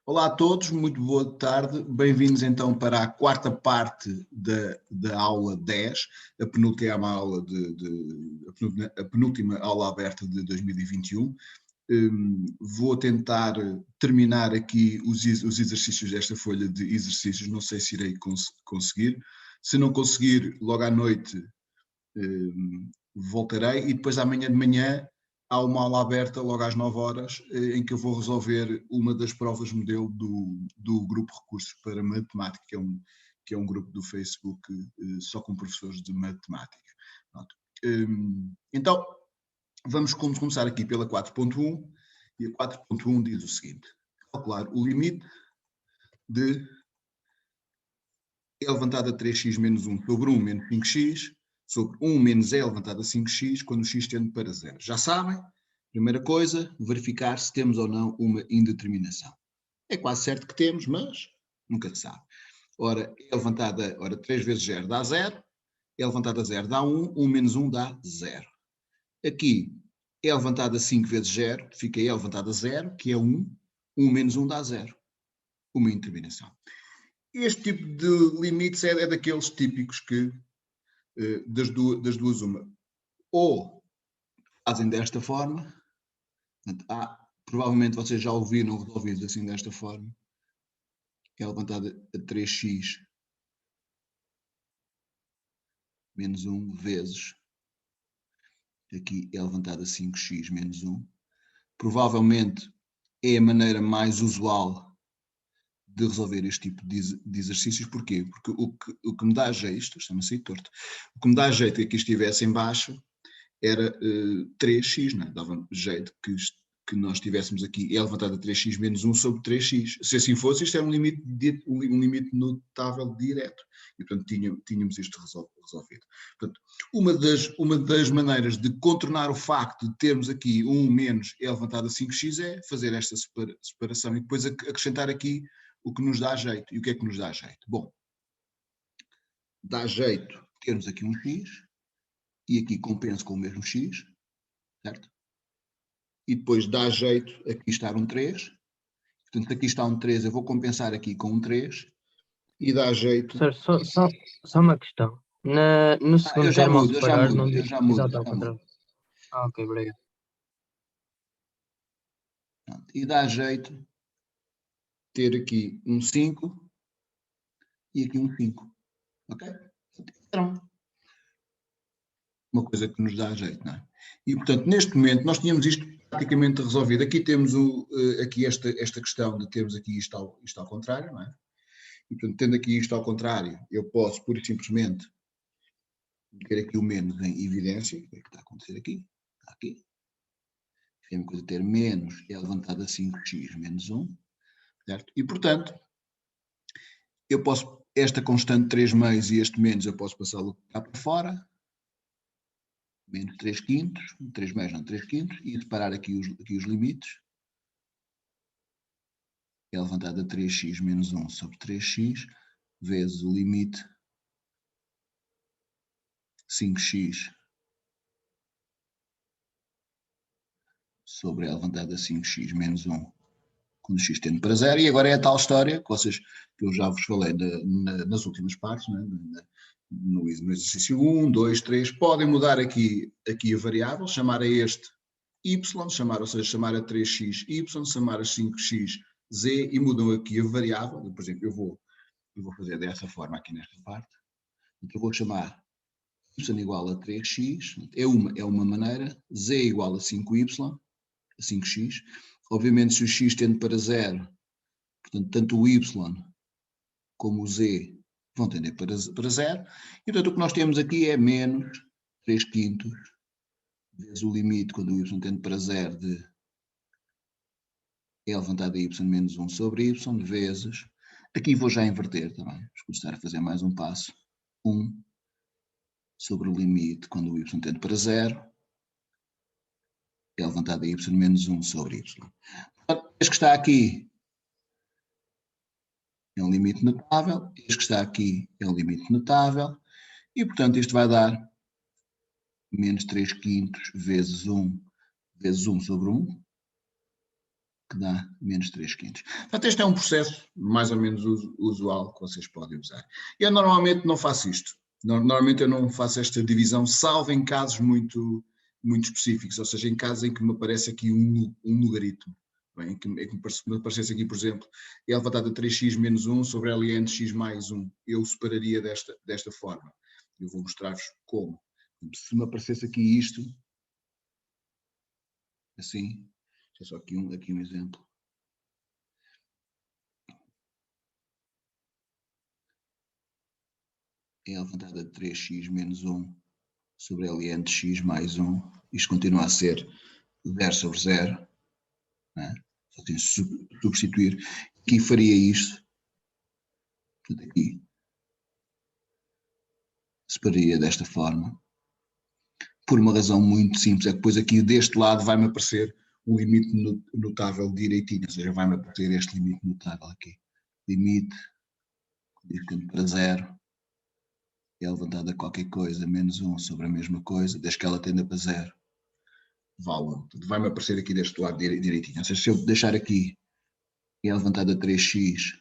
Olá a todos, muito boa tarde, bem-vindos então para a quarta parte da aula 10, a penúltima aula, a penúltima aula aberta de 2021. Vou tentar terminar aqui os exercícios desta folha de exercícios, não sei se irei conseguir. Se não conseguir, logo à noite voltarei e depois amanhã de manhã há uma aula aberta logo às 9 horas em que eu vou resolver uma das provas modelo do grupo Recursos para Matemática, que é um grupo do Facebook só com professores de matemática. Então, vamos começar aqui pela 4.1 e a 4.1 diz o seguinte: calcular o limite de E levantado a 3x menos 1 sobre 1 menos 5x sobre 1 menos E levantado a 5x quando o x tende para 0. Já sabem? Primeira coisa, verificar se temos ou não uma indeterminação. É quase certo que temos, mas nunca se sabe. Ora, E levantado a 3 vezes 0 dá 0, E levantado a 0 dá 1, 1 menos 1 dá 0. Aqui, E levantado a 5 vezes 0, fica E levantado a 0, que é 1, 1 menos 1 dá 0. Uma indeterminação. Este tipo de limites é daqueles típicos que, das duas uma, ou fazem desta forma, provavelmente vocês já ouviram resolvidos assim desta forma, que é levantado a 3x menos 1 vezes, aqui é levantado a 5x menos 1. Provavelmente é a maneira mais usual de resolver este tipo de exercícios. Porquê? Porque o que me dá jeito, isto está-me a sair torto, o que me dá jeito é que isto estivesse em baixo era 3x, não é? Dava jeito que nós tivéssemos aqui E levantado a 3x menos 1 sobre 3x. Se assim fosse, isto era um limite notável direto. E, portanto, tínhamos isto resolvido. Portanto, uma das maneiras de contornar o facto de termos aqui 1 menos E levantado a 5x é fazer esta separação e depois acrescentar aqui o que nos dá jeito. E o que é que nos dá jeito? Bom, dá jeito termos aqui um x, e aqui compenso com o mesmo x, certo? E depois dá jeito aqui estar um 3, portanto aqui está um 3, eu vou compensar aqui com um 3, e dá jeito... Só uma questão, no segundo termo ao separar não diz exato ao contrário. Ok, obrigado. E dá jeito ter aqui um 5 e aqui um 5, ok? Então, uma coisa que nos dá jeito, não é? E, portanto, neste momento, nós tínhamos isto praticamente resolvido. Aqui temos aqui esta questão de termos aqui isto ao contrário, não é? E, portanto, tendo aqui isto ao contrário, eu posso, pura e simplesmente, ter aqui o menos em evidência. O que é que está a acontecer aqui? Está aqui. É uma coisa ter menos é levantado a 5x menos 1, certo? E, portanto, eu posso, esta constante 3 meios e este menos, eu posso passá-lo cá para fora, menos 3 quintos, 3 meios não, 3 quintos, e separar aqui os limites. É levantado a 3x menos 1 sobre 3x, vezes o limite 5x sobre E levantado a 5x menos 1, quando o x tende para 0, e agora é a tal história que eu já vos falei nas últimas partes, né? No exercício 1, 2, 3, podem mudar aqui a variável, chamar a este y, ou seja, chamar a 3x y, chamar a 5x z, e mudam aqui a variável. Por exemplo, eu vou fazer dessa forma aqui nesta parte, então eu vou chamar y igual a 3x, é uma maneira, z igual a 5y, a 5x, obviamente se o x tende para 0, portanto tanto o y como o z vão tender para 0, e portanto o que nós temos aqui é menos 3 quintos vezes o limite quando o y tende para 0 de E levantado a y menos 1 sobre y, vezes, aqui vou já inverter também, vou começar a fazer mais um passo, 1 sobre o limite quando o y tende para 0, é levantado a y menos 1 sobre y. Portanto, este que está aqui é um limite notável, este que está aqui é um limite notável, e portanto isto vai dar menos 3 quintos vezes 1 sobre 1, que dá menos 3/5. Portanto, este é um processo mais ou menos usual que vocês podem usar. Eu normalmente não faço isto. Normalmente eu não faço esta divisão, salvo em casos muito específicos, ou seja, em casos em que me aparece aqui um logaritmo. Bem, em que me aparecesse aqui, por exemplo, E elevado a 3x menos 1 sobre ln de x mais 1. Eu separaria desta forma. Eu vou mostrar-vos como. Se me aparecesse aqui isto, assim, é só aqui um exemplo. E elevado a 3x menos 1 sobre ln de x mais 1. Isto continua a ser 0 sobre 0. Né? Só tenho que substituir. Aqui faria isto. Portanto, aqui separaria desta forma. Por uma razão muito simples, é que depois aqui deste lado vai-me aparecer o limite notável direitinho, ou seja, vai-me aparecer este limite notável aqui. Limite, tendo para 0, é levantado a qualquer coisa, menos 1 sobre a mesma coisa, desde que ela tenda para 0, vale 1. Vai-me aparecer aqui deste lado direitinho. Ou seja, se eu deixar aqui, é levantado a 3x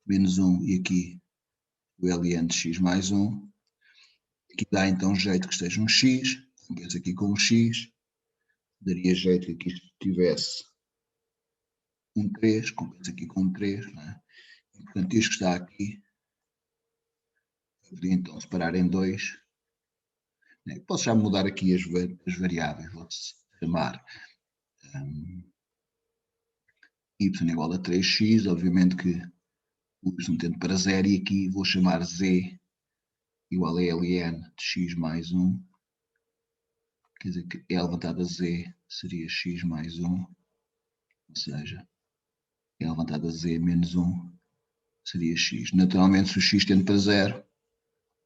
menos 1 e aqui o ln de x mais 1, aqui dá então jeito que esteja um x, compensa aqui com um x, daria jeito que aqui tivesse um 3, compensa aqui com um 3, não é? E, portanto, isto que está aqui, eu podia então separar em 2. Né? Posso já mudar aqui as variáveis, vou-se chamar y igual a 3x, obviamente que o y tendo para 0, e aqui vou chamar z igual a ln de x mais 1, quer dizer que L levantado a z seria x mais 1, ou seja, L levantado a z menos 1 seria x. Naturalmente, se o x tende para 0,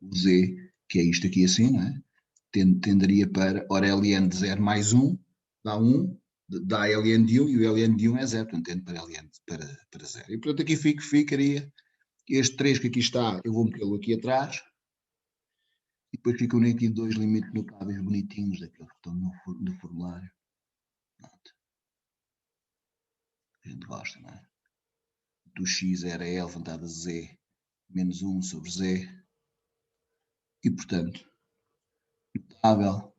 o z, que é isto aqui assim, não é? Tenderia para, ora, ln de 0 mais 1, dá 1, dá ln de 1, e o ln de 1 é 0, portanto, tende para ln para 0. E, portanto, aqui ficaria este 3 que aqui está, eu vou metê-lo aqui atrás, e depois ficam aqui dois limites notáveis bonitinhos, daqueles que estão no formulário. Pronto. A gente gosta, não é? Do x era L levantado a z menos 1 sobre z, e, portanto, notável,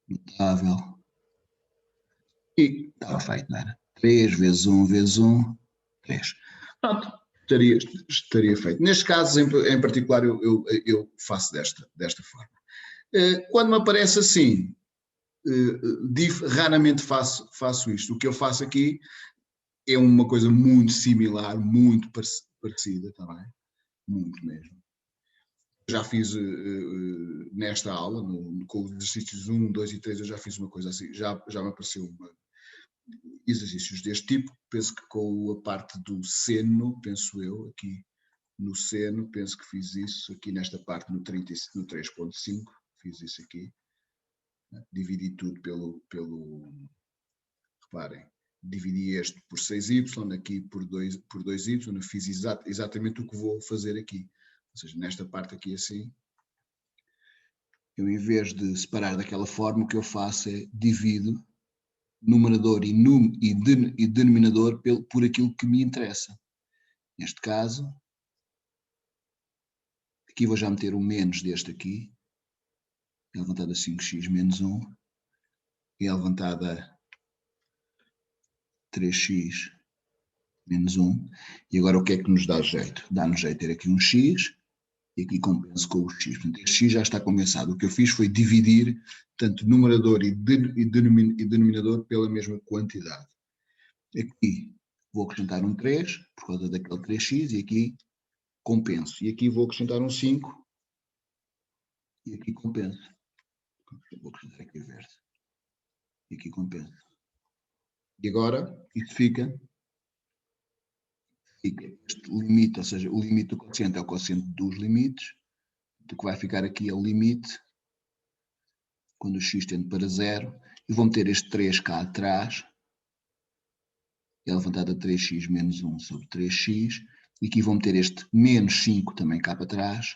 e estava feito, não era? 3 vezes 1 vezes 1, 3. Pronto, estaria feito. Neste caso, em particular, eu faço desta forma. Quando me aparece assim, raramente faço isto. O que eu faço aqui é uma coisa muito similar, muito parecida, está bem? Muito mesmo. Já fiz nesta aula, com os exercícios 1, 2 e 3, eu já fiz uma coisa assim, já me apareceu exercícios deste tipo, penso que com a parte do seno, penso eu, aqui no seno, penso que fiz isso, aqui nesta parte no 3.5, fiz isso aqui, dividi tudo reparem, dividi este por 6y, aqui por 2y, eu fiz exatamente o que vou fazer aqui, ou seja, nesta parte aqui assim, eu em vez de separar daquela forma, o que eu faço é divido numerador e denominador por aquilo que me interessa. Neste caso, aqui vou já meter o menos deste aqui, é levantado a 5x menos 1, é levantado a 3x menos 1, e agora o que é que nos dá jeito? Dá-nos jeito ter aqui um x, e aqui compenso com o x. Portanto, este x já está compensado. O que eu fiz foi dividir tanto numerador e denominador pela mesma quantidade. Aqui vou acrescentar um 3, por causa daquele 3x, e aqui compenso. E aqui vou acrescentar um 5, e aqui compenso. Vou acrescentar aqui o verde. E aqui compenso. E agora, isto fica este limite, ou seja, o limite do quociente é o quociente dos limites. O que vai ficar aqui é o limite, quando o x tende para 0, e vou meter este 3 cá atrás, é levantado a 3x menos 1 sobre 3x, e aqui vou meter este menos 5 também cá para trás,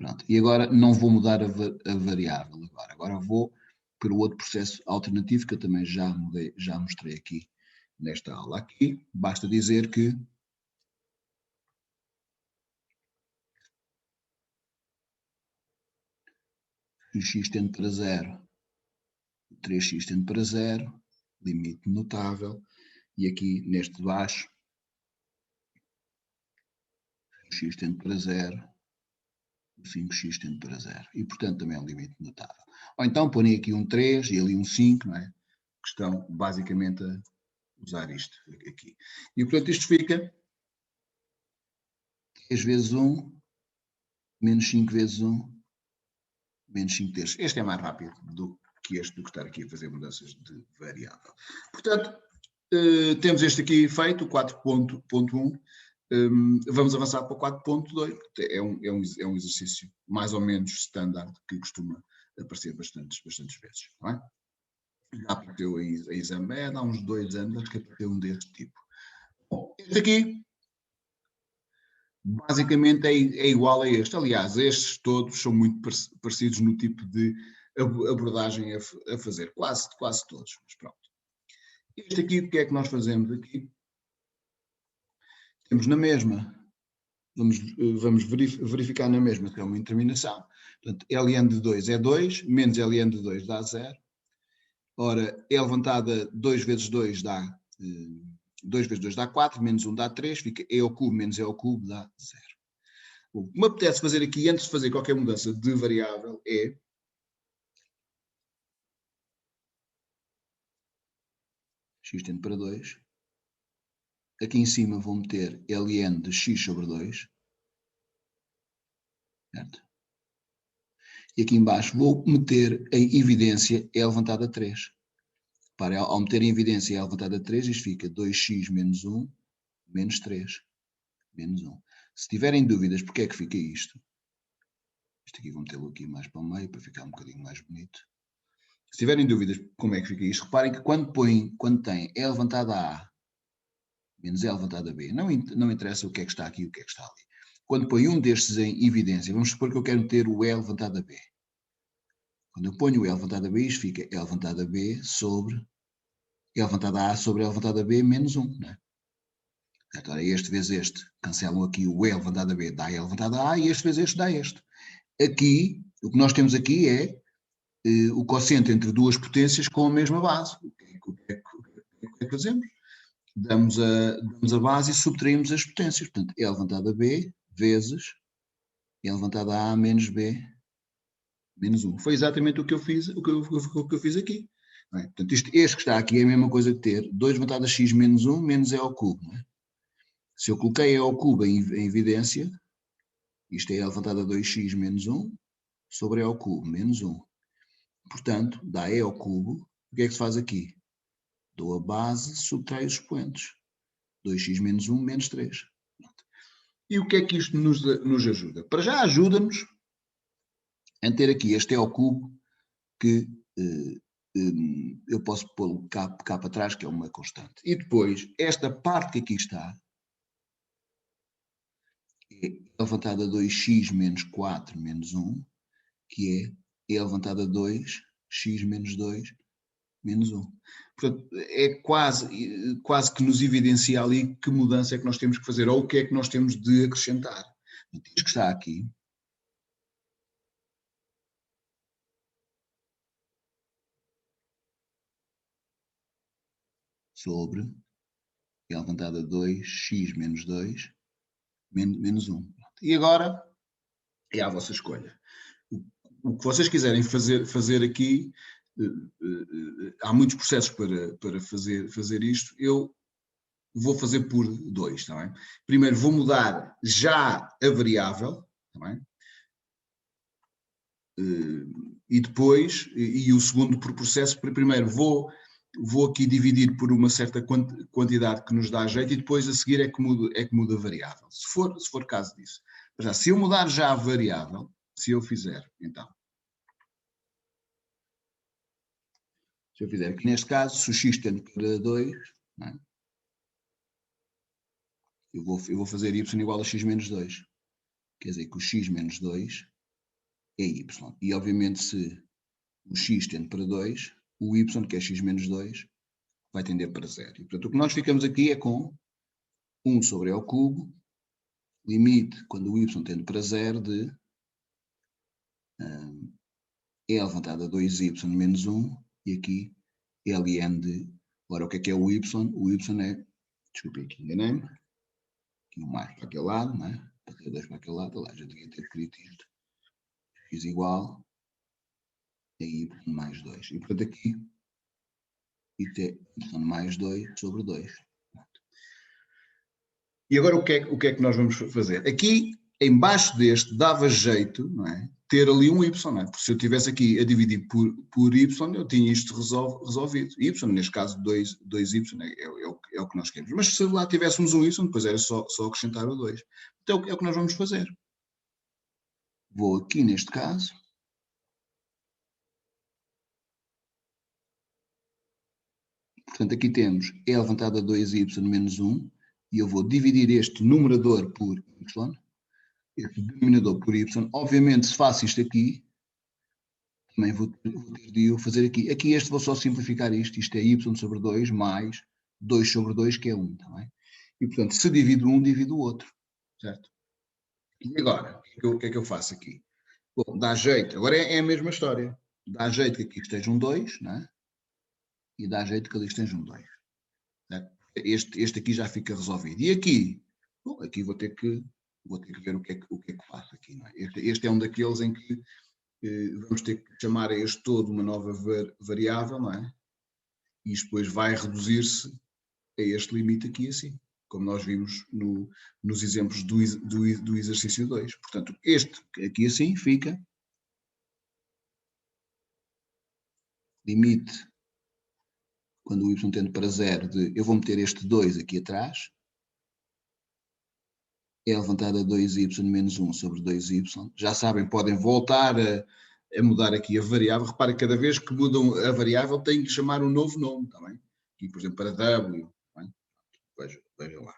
Pronto. E agora não vou mudar a variável. Agora vou para o outro processo alternativo que eu também já mostrei aqui nesta aula. Aqui basta dizer que x tende para 0, 3x tende para 0, limite notável, e aqui neste de baixo, x tende para 0, 5x tende para 0. E, portanto, também é um limite notável. Ou então, põem aqui um 3 e ali um 5, não é? Que estão, basicamente, a usar isto aqui. E, portanto, isto fica 3 vezes 1, menos 5 vezes 1, menos 5 terços. Este é mais rápido do que este, do que estar aqui a fazer mudanças de variável. Portanto, temos este aqui feito, o 4.1. Vamos avançar para o 4.2. É um exercício mais ou menos standard que costuma aparecer bastantes vezes. Não é? Já apareceu em exame, há uns 2 anos que apareceu um deste tipo. Bom, este aqui basicamente é igual a este. Aliás, estes todos são muito parecidos no tipo de abordagem a fazer. Quase todos, mas pronto. Este aqui, o que é que nós fazemos aqui? Temos na mesma, vamos verificar na mesma, que é uma interminação. Portanto, ln de 2 é 2, menos ln de 2 dá 0. Ora, E levantada 2 vezes 2 dá 2 vezes 2 dá 4, menos 1 dá 3, fica E ao cubo menos E ao cubo dá 0. O que me apetece fazer aqui, antes de fazer qualquer mudança de variável, é x tende para 2. Aqui em cima vou meter ln de x sobre 2. Certo? E aqui embaixo vou meter em evidência E levantada a 3. Para, ao meter em evidência E levantada a 3, isto fica 2x menos 1, menos 3, menos 1. Se tiverem dúvidas porque é que fica isto, isto aqui vou metê-lo aqui mais para o meio, para ficar um bocadinho mais bonito. Se tiverem dúvidas como é que fica isto, reparem que quando tem E levantada a A, menos E levantada a B, não interessa o que é que está aqui e o que é que está ali. Quando põe um destes em evidência, vamos supor que eu quero ter o E levantado a B. Quando eu ponho o E levantado a B, isto fica E levantado a B sobre E levantado a A sobre E levantado a B menos 1, não é? Agora este vezes este, cancelam aqui o E levantado a B, dá E levantado a A, e este vezes este dá este. Aqui, o que nós temos aqui é o quociente entre duas potências com a mesma base. O que é que fazemos? Damos a base e subtraímos as potências. Portanto, E levantado a B vezes E levantado a A menos B menos 1. Foi exatamente o que eu fiz, o que eu fiz aqui. Não é? Portanto, este que está aqui é a mesma coisa que ter 2 levantado a x menos 1 menos E ao cubo. Não é? Se eu coloquei E ao cubo em evidência, isto é E levantado a 2x menos 1 sobre E ao cubo menos 1. Portanto, dá E ao cubo. O que é que se faz aqui? Dou a base, subtraio os expoentes. 2x menos 1 menos 3. E o que é que isto nos ajuda? Para já ajuda-nos a ter aqui este E ao cubo que eu posso pô-lo cá para trás, que é uma constante. E depois, esta parte que aqui está é levantada a 2x menos 4 menos 1, que é levantada a 2x menos 2 menos 1. Portanto, é quase que nos evidencia ali que mudança é que nós temos que fazer, ou o que é que nós temos de acrescentar. Isto que está aqui sobre E levantada a 2x menos 2 menos 1. E agora é à vossa escolha. O que vocês quiserem fazer aqui, há muitos processos para fazer isto. Eu vou fazer por 2, está bem? Primeiro vou mudar já a variável, está bem? E depois, e o segundo por processo, primeiro vou aqui dividir por uma certa quantidade que nos dá jeito e depois a seguir é que muda a variável, se for caso disso. Mas, se eu mudar já a variável, se eu fizer, então, se eu fizer, que neste caso, se o x tende para 2, não é? eu vou fazer y igual a x menos 2. Quer dizer que o x menos 2 é y. E, obviamente, se o x tende para 2, o y, que é x menos 2, vai tender para 0. E, portanto, o que nós ficamos aqui é com 1 sobre e ao cubo, limite, quando o y tende para 0, de e elevado a 2y menos 1, e aqui ln de... Agora, o que é o y? O y é... Desculpe, aqui enganei-me. Aqui um mais para aquele lado, não é? Passei 2 para aquele lado. Lá, já devia ter escrito isto. X igual a y mais 2. E, portanto, aqui isto é y mais 2 sobre 2. E agora o que é que nós vamos fazer? Aqui, embaixo deste, dava jeito, não é? Ter ali um y, não é? Porque se eu estivesse aqui a dividir por y, eu tinha isto resolvido. Y, neste caso 2y, é o que nós queremos. Mas se lá tivéssemos um y, depois era só acrescentar o 2. Então é o que nós vamos fazer. Vou aqui neste caso. Portanto, aqui temos e elevado a 2y menos 1, e eu vou dividir este numerador por y, este denominador por y. Obviamente, se faço isto aqui, também vou ter de o fazer aqui. Aqui este vou só simplificar isto. Isto é y sobre 2 mais 2 sobre 2, que é 1, tá bem? E, portanto, se divido um, divido o outro, certo? E agora, o que é que eu faço aqui? Bom, dá jeito. Agora é a mesma história. Dá jeito que aqui esteja um 2, não é? E dá jeito que ali esteja um 2. Certo? Este aqui já fica resolvido. E aqui? Bom, aqui vou ter que ver o que é que faço aqui, não é? Este é um daqueles em que vamos ter que chamar a este todo uma nova variável, não é? E isto depois vai reduzir-se a este limite aqui assim, como nós vimos nos exemplos do exercício 2. Portanto, este aqui assim fica limite, quando o y tende para 0, eu vou meter este 2 aqui atrás, é elevado a 2y menos 1 sobre 2y. Já sabem, podem voltar a mudar aqui a variável. Reparem, cada vez que mudam a variável tem que chamar um novo nome também. Aqui, por exemplo, para w. Vejam lá.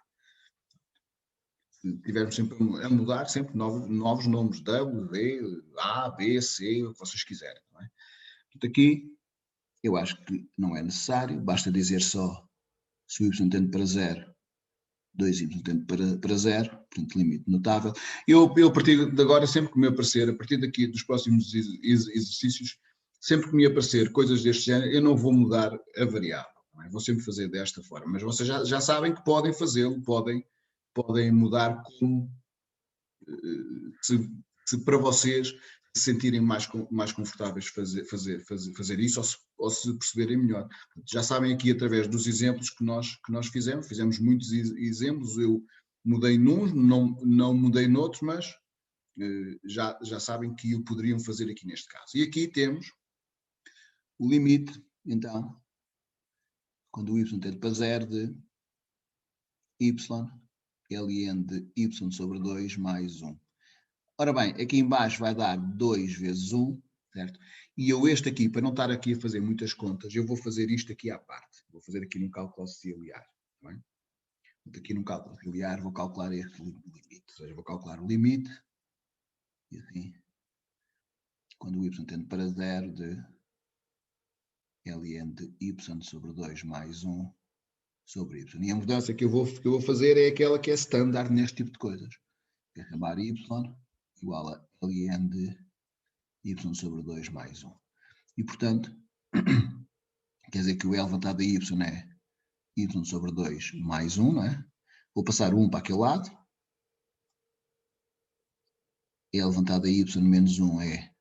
Se tivermos sempre a mudar, sempre novos nomes. W, D, A, B, C, o que vocês quiserem. Não é? Portanto, aqui eu acho que não é necessário. Basta dizer só se o y tende para 0, 2y tende para 0, portanto, limite notável. Eu, a partir de agora, sempre que me aparecer, a partir daqui dos próximos exercícios, sempre que me aparecer coisas deste género, eu não vou mudar a variável. Não é? Vou sempre fazer desta forma. Mas vocês já sabem que podem fazê-lo, podem mudar como se para vocês se sentirem mais confortáveis fazer isso, ou se perceberem melhor. Já sabem aqui, através dos exemplos que nós fizemos muitos exemplos, eu mudei num, não mudei noutros, mas já sabem que o poderiam fazer aqui neste caso. E aqui temos o limite, então, quando o y tende para 0, de y ln de y sobre 2 mais 1. Ora bem, aqui embaixo vai dar 2 vezes 1, certo? E eu este aqui, para não estar aqui a fazer muitas contas, eu vou fazer isto aqui à parte. Vou fazer aqui num cálculo auxiliar. Não é? Aqui num cálculo auxiliar vou calcular este limite. Ou seja, vou calcular o limite, e assim, quando o y tende para 0, de ln de y sobre 2 mais 1 sobre y. E a mudança que eu vou fazer é aquela que é standard neste tipo de coisas. É chamar y igual a ln de y sobre 2 mais 1. E, portanto, quer dizer que o elevado a y é y sobre 2 mais 1, não é? Vou passar 1 para aquele lado. E elevado a y menos 1 é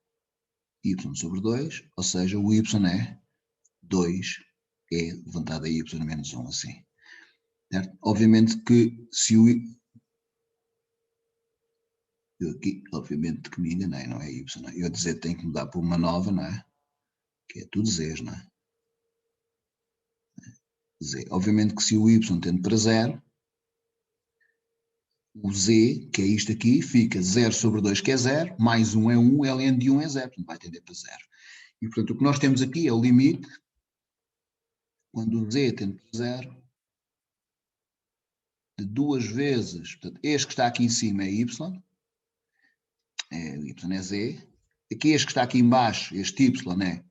y sobre 2, ou seja, o y é 2 é levantado a y menos 1, assim. Certo? Obviamente que se o eu aqui, obviamente que me enganei, não é y, não é? Eu a dizer que tenho que mudar para uma nova, não é? Que é tudo z's, não é? Z. Obviamente que se o y tende para 0, o z, que é isto aqui, fica 0 sobre 2, que é 0, mais 1 é 1, ln de 1 é 0, portanto vai tender para 0. E, portanto, o que nós temos aqui é o limite, quando o z tende para 0, de 2 vezes, portanto, este que está aqui em cima é y é z, aqui este que está aqui embaixo, este y, né?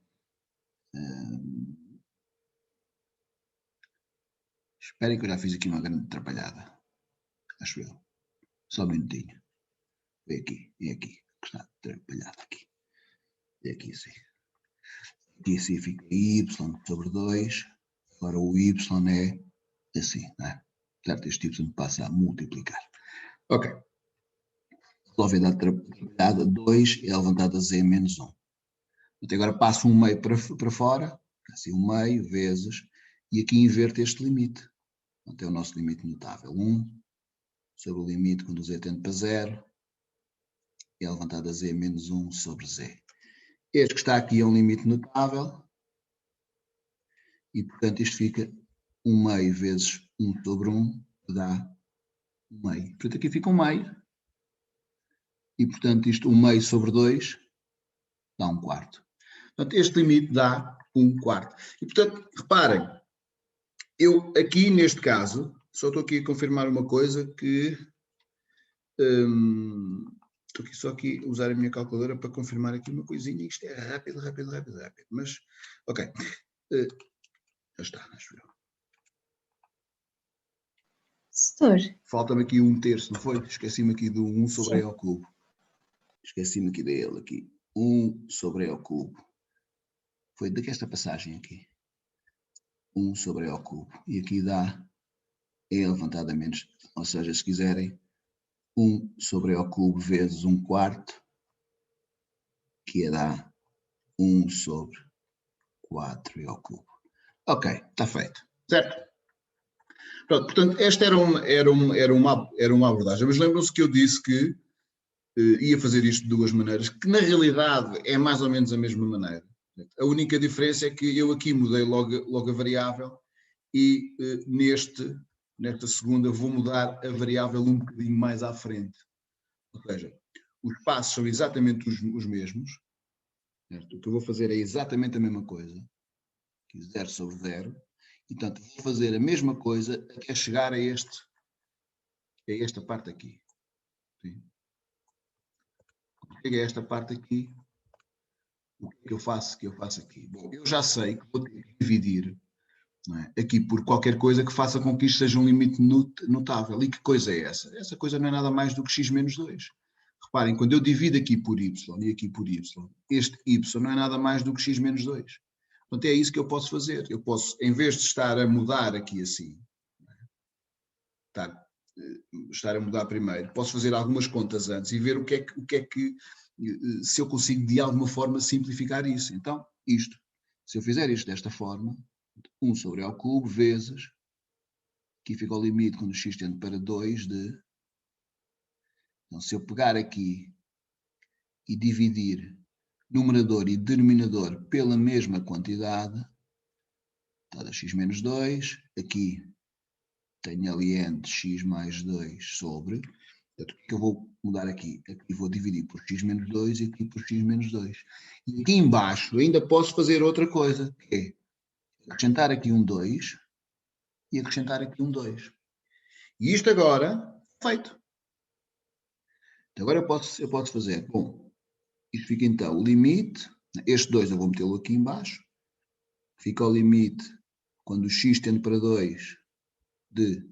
Esperem que eu já fiz aqui uma grande atrapalhada. Acho eu. Só um minutinho. É aqui, que está atrapalhado aqui. É aqui assim. Aqui assim fica y sobre 2. Agora o y é assim, né? Certo? Este y passa a multiplicar. Ok. Resolvida a atrapalhada, 2 é levantado a z menos 1. Até agora passo um meio para fora, assim um meio vezes, e aqui inverto este limite. Então é o nosso limite notável. 1 sobre o limite quando o z tende para 0, é levantado a z menos 1 sobre z. Este que está aqui é um limite notável, e portanto isto fica 1 meio vezes 1 sobre 1, que dá 1 meio. Portanto aqui fica 1 meio, e portanto isto 1 meio sobre 2 dá 1 quarto. Portanto este limite dá 1 quarto. E portanto, reparem, eu aqui neste caso, só estou aqui a confirmar uma coisa que... estou aqui só aqui a usar a minha calculadora para confirmar aqui uma coisinha. Isto é rápido. Mas, ok. Já está, acho eu. Setor. Falta-me aqui 1/3, não foi? Esqueci-me aqui do 1 sobre E ao cubo. Esqueci-me aqui dele, aqui. 1 sobre E ao cubo. Foi desta passagem aqui. 1 sobre E ao cubo. E aqui dá E levantado a menos. Ou seja, se quiserem, 1 sobre E ao cubo vezes 1 quarto, que dá 1 sobre 4 E ao cubo. Ok, está feito. Certo? Pronto, portanto, esta era uma abordagem. Mas lembram-se que eu disse que ia fazer isto de duas maneiras, que na realidade é mais ou menos a mesma maneira. A única diferença é que eu aqui mudei logo a variável e nesta segunda vou mudar a variável um bocadinho mais à frente. Ou seja, os passos são exatamente os mesmos. Certo? O que eu vou fazer é exatamente a mesma coisa. Aqui 0 sobre 0. E, portanto, vou fazer a mesma coisa até chegar a esta parte aqui. Sim. Chega a esta parte aqui, o que eu faço aqui? Bom, eu já sei que vou ter que dividir, não é? Aqui por qualquer coisa que faça com que isto seja um limite notável. E que coisa é essa? Essa coisa não é nada mais do que x menos 2. Reparem, quando eu divido aqui por y e aqui por y, este y não é nada mais do que x menos 2. Portanto, é isso que eu posso fazer. Eu posso, em vez de estar a mudar aqui assim, estar a mudar primeiro, posso fazer algumas contas antes e ver o que é que se eu consigo de alguma forma simplificar isso. Então, isto, se eu fizer isto desta forma, 1 sobre E ao cubo vezes, aqui fica o limite quando o x tende para 2 de... Então, se eu pegar aqui e dividir numerador e denominador pela mesma quantidade, dá x menos 2, aqui tenho aliente x mais 2 sobre... Portanto, o que eu vou mudar aqui? Aqui vou dividir por x menos 2 e aqui por x menos 2. E aqui embaixo ainda posso fazer outra coisa, que é acrescentar aqui um 2 e acrescentar aqui um 2. E isto agora, feito. Então, agora eu posso fazer, bom, isto fica então o limite, este 2 eu vou metê-lo aqui embaixo, fica o limite quando o x tende para 2 de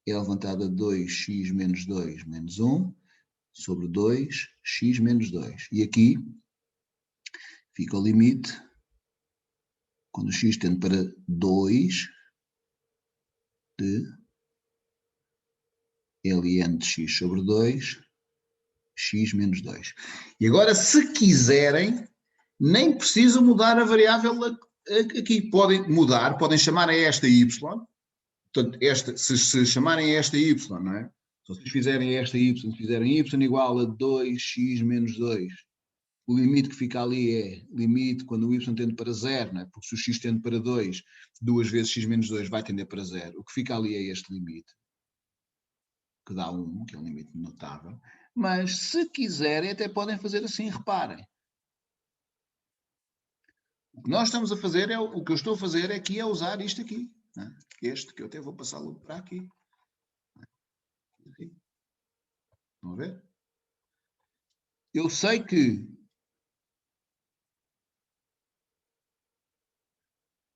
é levantado a 2x menos 2 menos 1 sobre 2x menos 2. E aqui fica o limite quando o x tende para 2 de ln de x sobre 2, x menos 2. E agora, se quiserem, nem precisam mudar a variável aqui. Podem mudar, podem chamar a esta y. Portanto, se chamarem a esta y, não é? Se vocês fizerem esta y, fizerem y igual a 2x menos 2, o limite que fica ali é limite quando o y tende para 0, não é? Porque se o x tende para 2, 2 vezes x menos 2 vai tender para 0. O que fica ali é este limite, que dá 1, que é um limite notável. Mas se quiserem, até podem fazer assim, reparem. O que nós estamos a fazer, o que eu estou a fazer aqui é usar isto aqui. Né? Este, que eu até vou passá-lo para aqui. Estão a ver? eu sei que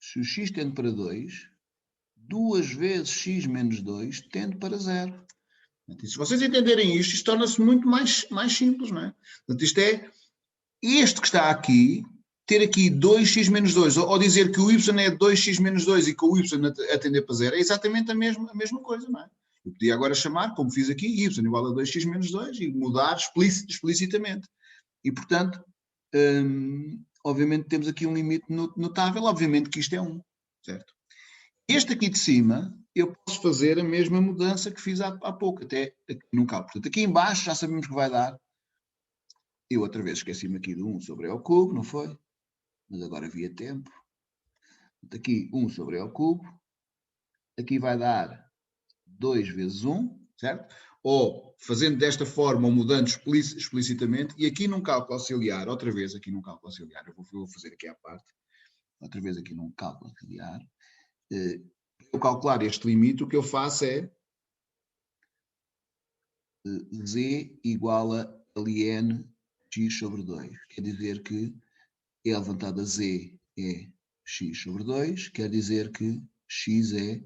se o x tende para 2, 2 vezes x menos 2 tende para 0. Se vocês entenderem isto torna-se muito mais simples, não é? Portanto, isto é, este que está aqui, ter aqui 2x menos 2, ou dizer que o y é 2x menos 2 e que o y a tender para 0, é exatamente a mesma coisa, não é? Eu podia agora chamar, como fiz aqui, y igual a 2x menos 2 e mudar explicitamente. E, portanto, obviamente temos aqui um limite notável, obviamente que isto é 1, certo? Este aqui de cima, eu posso fazer a mesma mudança que fiz há pouco, até aqui no cálculo. Portanto, aqui em baixo já sabemos que vai dar. Eu outra vez esqueci-me aqui do 1 sobre E ao cubo, não foi? Mas agora havia tempo. Portanto, aqui 1 sobre E ao cubo. Aqui vai dar 2 vezes 1, certo? Ou fazendo desta forma, ou mudando explicitamente. E aqui num cálculo auxiliar, outra vez aqui num cálculo auxiliar, eu vou fazer aqui à parte. Outra vez aqui num cálculo auxiliar. Para eu calcular este limite, o que eu faço é z igual a ln x sobre 2. Quer dizer que E elevado a z é x sobre 2, quer dizer que x é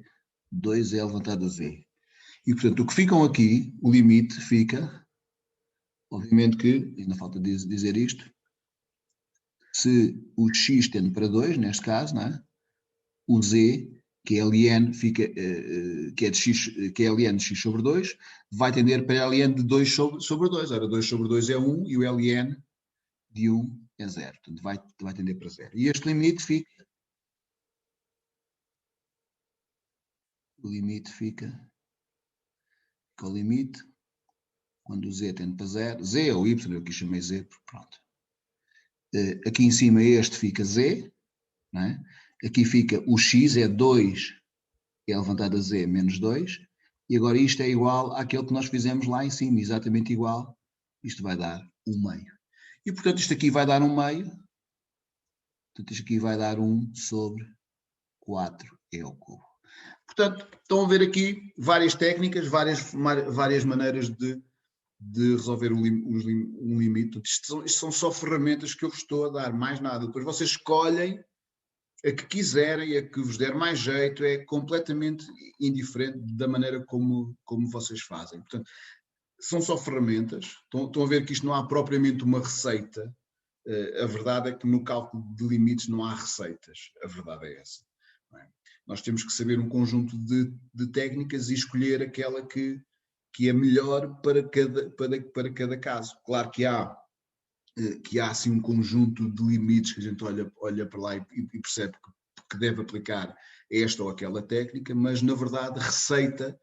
2E elevado a z. E, portanto, o que ficam aqui, o limite fica, obviamente que, ainda falta dizer isto, se o x tende para 2, neste caso, não é? O z, que é ln, fica, que é ln de x sobre 2, vai tender para ln de 2 sobre 2. Ora, 2 sobre 2 é 1 e o ln de 1 é 0. Portanto, vai tender para 0. E este limite fica... O limite fica o limite, quando o z tende para 0, z ou y, eu aqui chamei z, pronto. Aqui em cima este fica z, não é? Aqui fica o x, é 2, é elevado a z menos 2, e agora isto é igual àquele que nós fizemos lá em cima, exatamente igual, isto vai dar 1/2. E portanto isto aqui vai dar 1/2, portanto isto aqui vai dar 1 sobre 4E ao cubo. Portanto, estão a ver aqui várias técnicas, várias maneiras de resolver um limite. Isto são só ferramentas que eu vos estou a dar, mais nada. Depois vocês escolhem a que quiserem, a que vos der mais jeito, é completamente indiferente da maneira como vocês fazem. Portanto, são só ferramentas. Estão a ver que isto não há propriamente uma receita. A verdade é que no cálculo de limites não há receitas. A verdade é essa. Não é? Nós temos que saber um conjunto de técnicas e escolher aquela que é melhor para cada caso. Claro que há assim um conjunto de limites que a gente olha para lá e percebe que deve aplicar esta ou aquela técnica, mas na verdade receita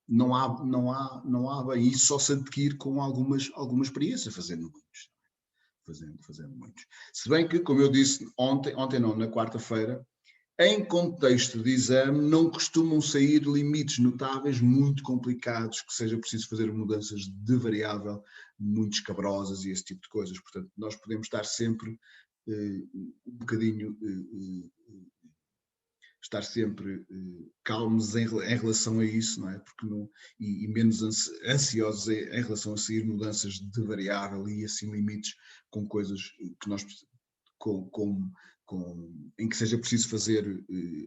não há bem, isso só se adquire com alguma experiência, fazendo muitos. Fazendo muitos. Se bem que, como eu disse ontem não, na quarta-feira, em contexto de exame, não costumam sair limites notáveis muito complicados, que seja preciso fazer mudanças de variável muito escabrosas e esse tipo de coisas. Portanto, nós podemos estar sempre um bocadinho, estar sempre calmos em relação a isso, não é? Porque e menos ansiosos em relação a sair mudanças de variável e assim limites com coisas que nós em que seja preciso fazer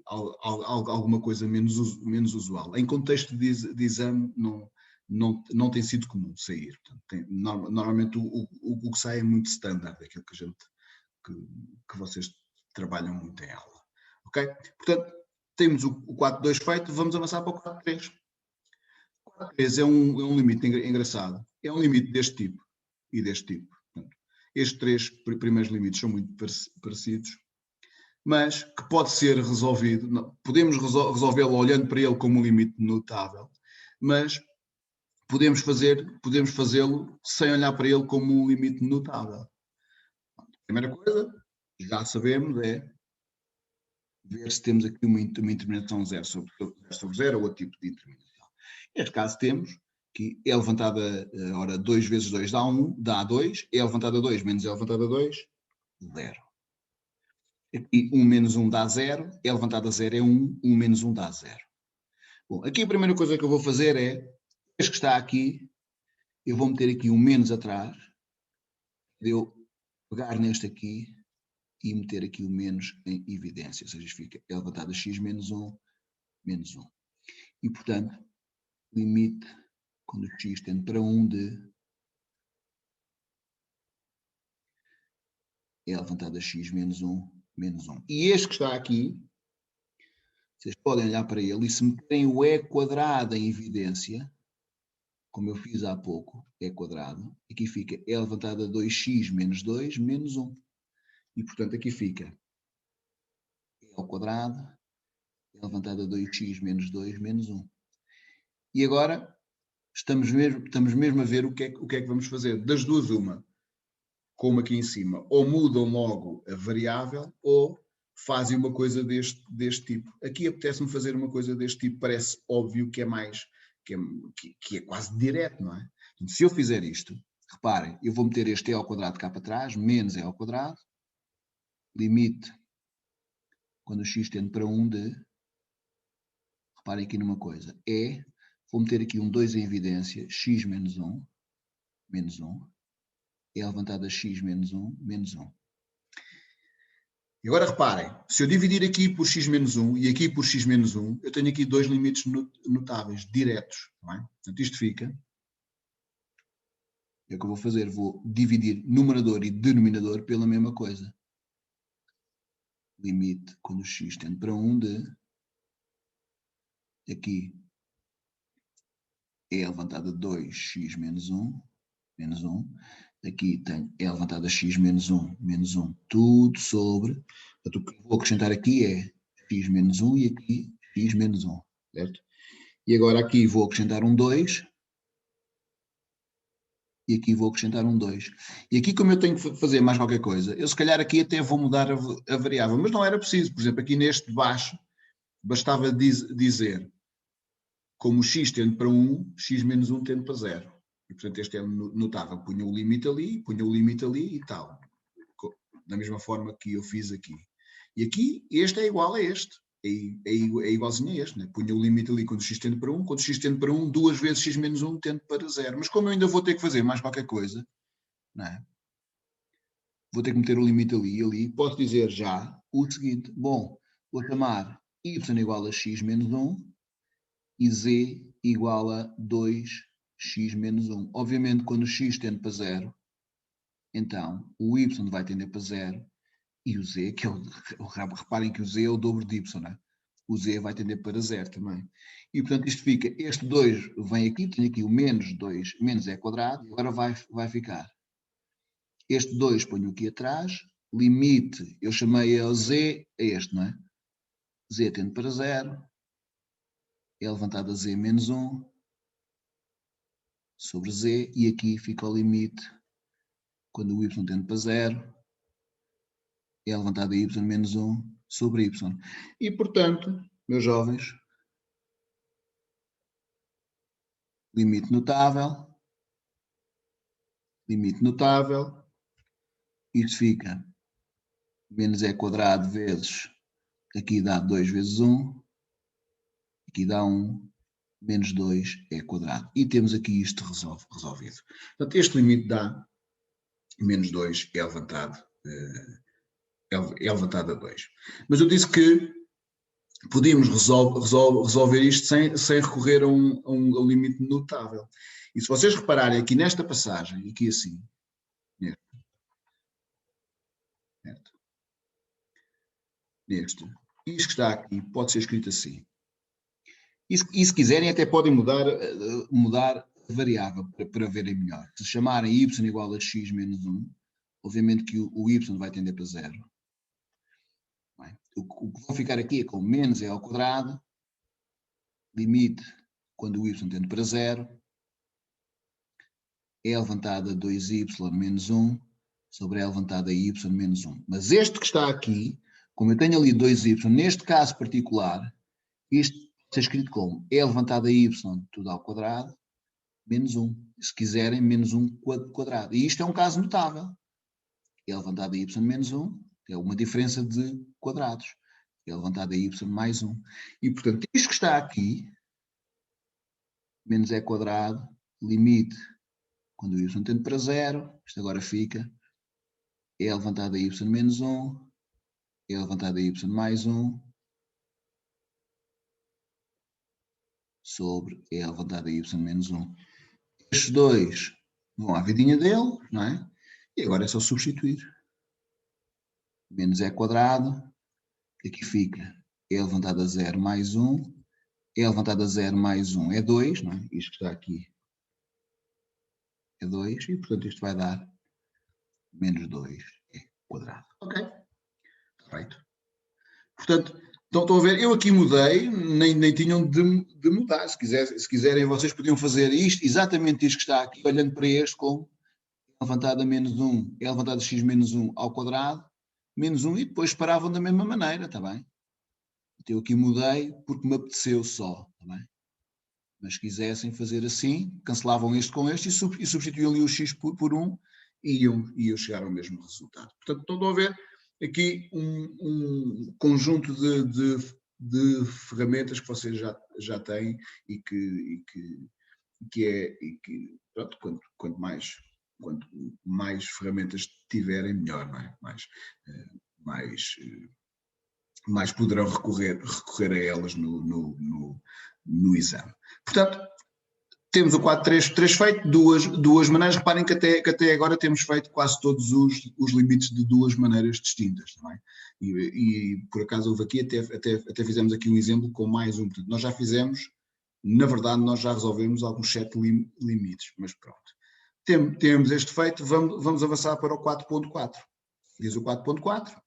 alguma coisa menos usual. Em contexto de exame não tem sido comum sair. Portanto, normalmente o que sai é muito standard, aquilo que vocês trabalham muito em aula. Ok? Portanto, temos o 4.2 feito, vamos avançar para o 4.3. O 4.3 é um limite engraçado. É um limite deste tipo e deste tipo. Portanto, estes três primeiros limites são muito parecidos, mas que pode ser resolvido. Podemos resolvê-lo olhando para ele como um limite notável, mas podemos fazê-lo sem olhar para ele como um limite notável. A primeira coisa, já sabemos, é ver se temos aqui uma interminação 0 sobre 0 ou outro tipo de interminação. Neste caso temos que é levantada, ora, 2 vezes 2 dá 1, dá 2, é levantada 2 menos é levantada 2, 0. Aqui 1 menos 1 dá 0, é levantada 0 é 1, 1 menos 1 dá 0. Bom, aqui a primeira coisa que eu vou fazer é, este que está aqui, eu vou meter aqui um menos atrás, de eu pegar neste aqui e meter aqui o menos em evidência, ou seja, isto fica L elevado a x menos 1, menos 1. E, portanto, limite, quando o x tende para 1, de L elevado a x menos 1, menos 1. E este que está aqui, vocês podem olhar para ele e se meterem o e quadrado em evidência, como eu fiz há pouco, e quadrado, aqui fica L elevado a 2x menos 2, menos 1. E, portanto, aqui fica L ao quadrado, L elevado a 2x menos 2, menos 1. E agora, estamos mesmo a ver o que é que vamos fazer. Das duas, uma, como aqui em cima, ou mudam logo a variável, ou fazem uma coisa deste tipo. Aqui apetece-me fazer uma coisa deste tipo, parece óbvio que é mais, que é quase direto, não é? Então, se eu fizer isto, reparem, eu vou meter este e ao quadrado cá para trás, menos e ao quadrado, limite, quando o x tende para 1 de, reparem aqui numa coisa, vou meter aqui um 2 em evidência, x menos 1, menos 1, é levantado a x menos 1, menos 1. E agora reparem, se eu dividir aqui por x menos 1 e aqui por x menos 1, eu tenho aqui dois limites notáveis, diretos. Não é? Portanto, isto fica... É o que eu vou fazer, vou dividir numerador e denominador pela mesma coisa. Limite, quando o x tende para 1, de... Aqui é levantado a 2x menos 1, menos 1. Aqui tenho é levantado a x menos 1, menos 1. Tudo sobre... Portanto, o que vou acrescentar aqui é x menos 1 e aqui x menos 1, certo? E agora aqui vou acrescentar um 2 e aqui vou acrescentar um 2. E aqui, como eu tenho que fazer mais qualquer coisa, eu se calhar aqui até vou mudar a variável, mas não era preciso. Por exemplo, aqui neste de baixo, bastava dizer como x tende para 1, x menos 1 tende para 0. E, portanto, este é notável. Punha o limite ali e tal. Da mesma forma que eu fiz aqui. E aqui, este é igual a este. É igualzinho a este. Né? Punha o limite ali quando x tende para 1. Quando x tende para 1, duas vezes x menos 1 tende para 0. Mas como eu ainda vou ter que fazer mais qualquer coisa, não é? Vou ter que meter o limite ali e ali. Posso dizer já o seguinte. Bom, vou chamar y igual a x menos 1 e z igual a 2x menos 1. Obviamente, quando o x tende para 0, então o y vai tender para 0 e o z, que é reparem que o z é o dobro de y, né? O z vai tender para 0 também. E, portanto, isto fica, este 2 vem aqui, tenho aqui o menos 2, menos é quadrado, e agora vai ficar. Este 2 ponho aqui atrás, limite, eu chamei a z, a este, não é? Z tende para 0, é levantado a z menos 1, sobre z, e aqui fica o limite, quando o y tende para 0, é levantado a y menos 1 sobre y. E, portanto, meus jovens, limite notável, isto fica menos é quadrado vezes, aqui dá 2 vezes 1, aqui dá 1, menos 2 é quadrado. E temos aqui isto resolvido. Portanto, este limite dá menos 2 é levantado a 2. Mas eu disse que podíamos resolver isto sem recorrer a um limite notável. E se vocês repararem aqui nesta passagem, aqui assim, isto que está aqui pode ser escrito assim. E se quiserem até podem mudar a variável para verem melhor. Se chamarem y igual a x menos 1, obviamente que o y vai tender para 0. O que vão ficar aqui é com menos é ao quadrado, limite quando o y tende para 0, é levantado a 2y menos 1 sobre é levantado a y menos 1. Mas este que está aqui, como eu tenho ali 2y, neste caso particular, isto pode ser escrito como é levantado a y tudo ao quadrado, menos 1. Se quiserem, menos 1 quadrado. E isto é um caso notável. É levantado a y menos 1, é uma diferença de quadrados. É levantado a y mais 1. E, portanto, isto que está aqui, menos é quadrado, limite, quando o y tende para 0, isto agora fica E levantado a y menos 1, E levantado a y mais 1, sobre E levantado a y menos 1. Estes dois vão à vidinha dele, não é? E agora é só substituir. Menos E quadrado, aqui fica E levantado a 0 mais 1, E levantado a 0 mais 1 é 2, não é? Isto que está aqui é 2, e portanto isto vai dar menos 2 E quadrado. Ok? Perfeito. Portanto, então estão a ver, eu aqui mudei, nem tinham de mudar. Se quiserem, vocês podiam fazer isto, exatamente isto que está aqui, olhando para este como E levantado a menos 1, E levantado a x menos 1 ao quadrado, menos 1, e depois paravam da mesma maneira, está bem? Então eu aqui mudei porque me apeteceu só, está bem? Mas se quisessem fazer assim, cancelavam este com este e substituíam ali o x por 1 e iam chegar ao mesmo resultado. Portanto, estão a ver aqui um conjunto de ferramentas que vocês já têm e que pronto, quanto mais ferramentas tiverem, melhor, não é? Mais poderão recorrer a elas no exame. Portanto, temos o quadro 3 feito, duas maneiras. Reparem que até agora temos feito quase todos os limites de duas maneiras distintas, não é? E por acaso houve aqui, até fizemos aqui um exemplo com mais um. Portanto, nós já fizemos, na verdade, nós já resolvemos alguns 7 limites, mas pronto. Temos este feito, vamos avançar para o 4.4. Diz o 4.4.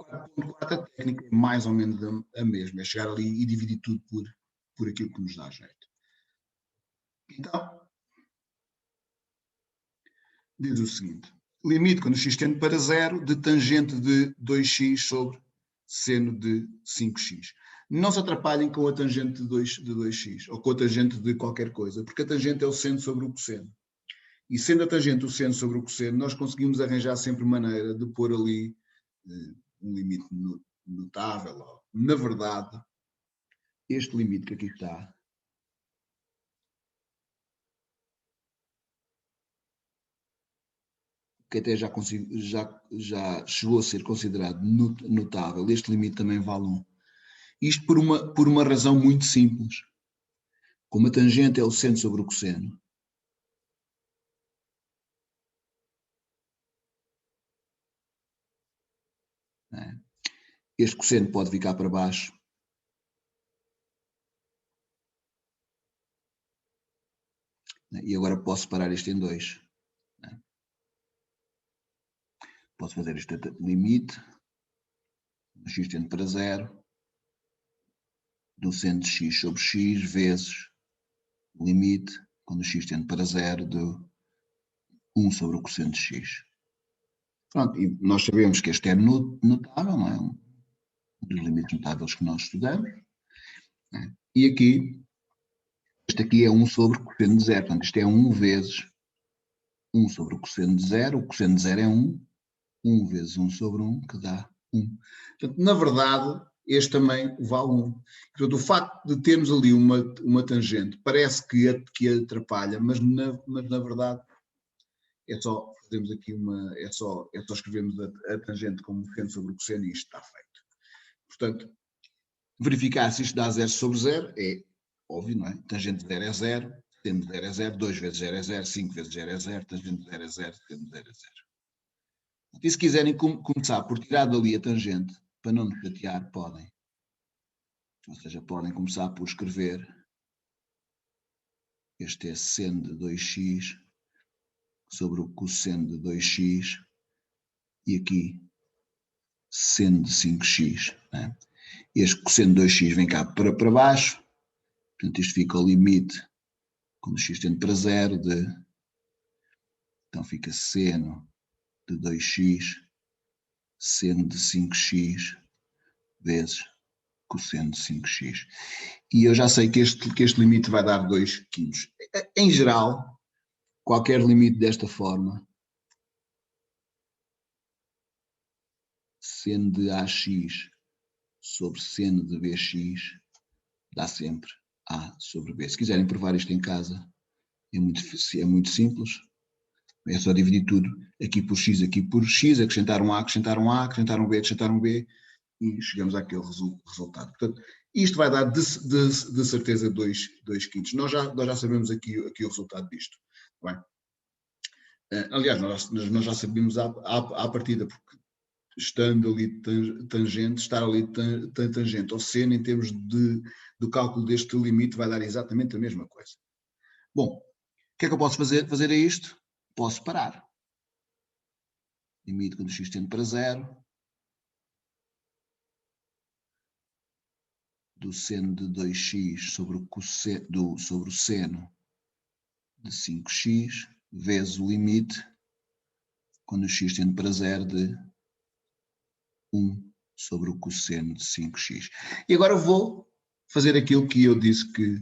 4.4, a técnica é mais ou menos a mesma, é chegar ali e dividir tudo por aquilo que nos dá jeito. Então, diz o seguinte: limite quando x tende para 0 de tangente de 2x sobre seno de 5x. Não se atrapalhem com a tangente de 2x, ou com a tangente de qualquer coisa, porque a tangente é o seno sobre o cosseno. E sendo a tangente o seno sobre o cosseno, nós conseguimos arranjar sempre maneira de pôr ali um limite notável. Na verdade, este limite que aqui está, que até já chegou a ser considerado notável, este limite também vale 1. Isto por uma razão muito simples. Como a tangente é o seno sobre o cosseno, este cosseno pode ficar para baixo e agora posso separar isto em 2. Posso fazer este limite, x tende para 0, do seno de x sobre x vezes o limite, quando x tende para 0, de 1 sobre o cosseno de x. Pronto, e nós sabemos que este é notável, não é? Um dos limites notáveis que nós estudamos. E aqui, este aqui é 1 sobre o cosseno de 0, portanto isto é 1 vezes 1 sobre o cosseno de 0, o cosseno de 0 é 1, 1 vezes 1 sobre 1, que dá 1. Portanto, na verdade, este também vale 1. Portanto, o facto de termos ali uma tangente parece que atrapalha, mas na verdade é só fazermos aqui é só escrevermos a tangente como seno sobre o cosseno e isto está feito. Portanto, verificar se isto dá 0 sobre 0 é óbvio, não é? Tangente de 0 é 0, seno de 0 é 0, 2 vezes 0 é 0, 5 vezes 0 é 0, tangente de 0 é 0, seno de 0 é 0. E se quiserem começar por tirar dali a tangente, para não nos chatear, podem. Ou seja, podem começar por escrever este é seno de 2x sobre o cosseno de 2x e aqui seno de 5x. Né? Este cosseno de 2x vem cá para baixo, portanto isto fica ao limite, quando x tende para 0, então fica seno de 2x, seno de 5x vezes cosseno de 5x. E eu já sei que este limite vai dar 2 kg. Em geral, qualquer limite desta forma, seno de AX sobre seno de BX, dá sempre A sobre B. Se quiserem provar isto em casa, é muito simples. É só dividir tudo aqui por x, acrescentar um A, acrescentar um A, acrescentar um B, acrescentar um B, e chegamos àquele resultado. Portanto, isto vai dar de certeza 2 quintos. Nós já sabemos aqui o resultado disto. Bem, aliás, nós já sabemos à partida, porque estando ali tangente, estar ali tangente ao seno, em termos do cálculo deste limite, vai dar exatamente a mesma coisa. Bom, o que é que eu posso fazer a isto? Posso parar. Limite quando x tende para 0, do seno de 2x sobre o seno de 5x, vezes o limite, quando x tende para 0, de 1 sobre o cosseno de 5x. E agora vou fazer aquilo que eu disse que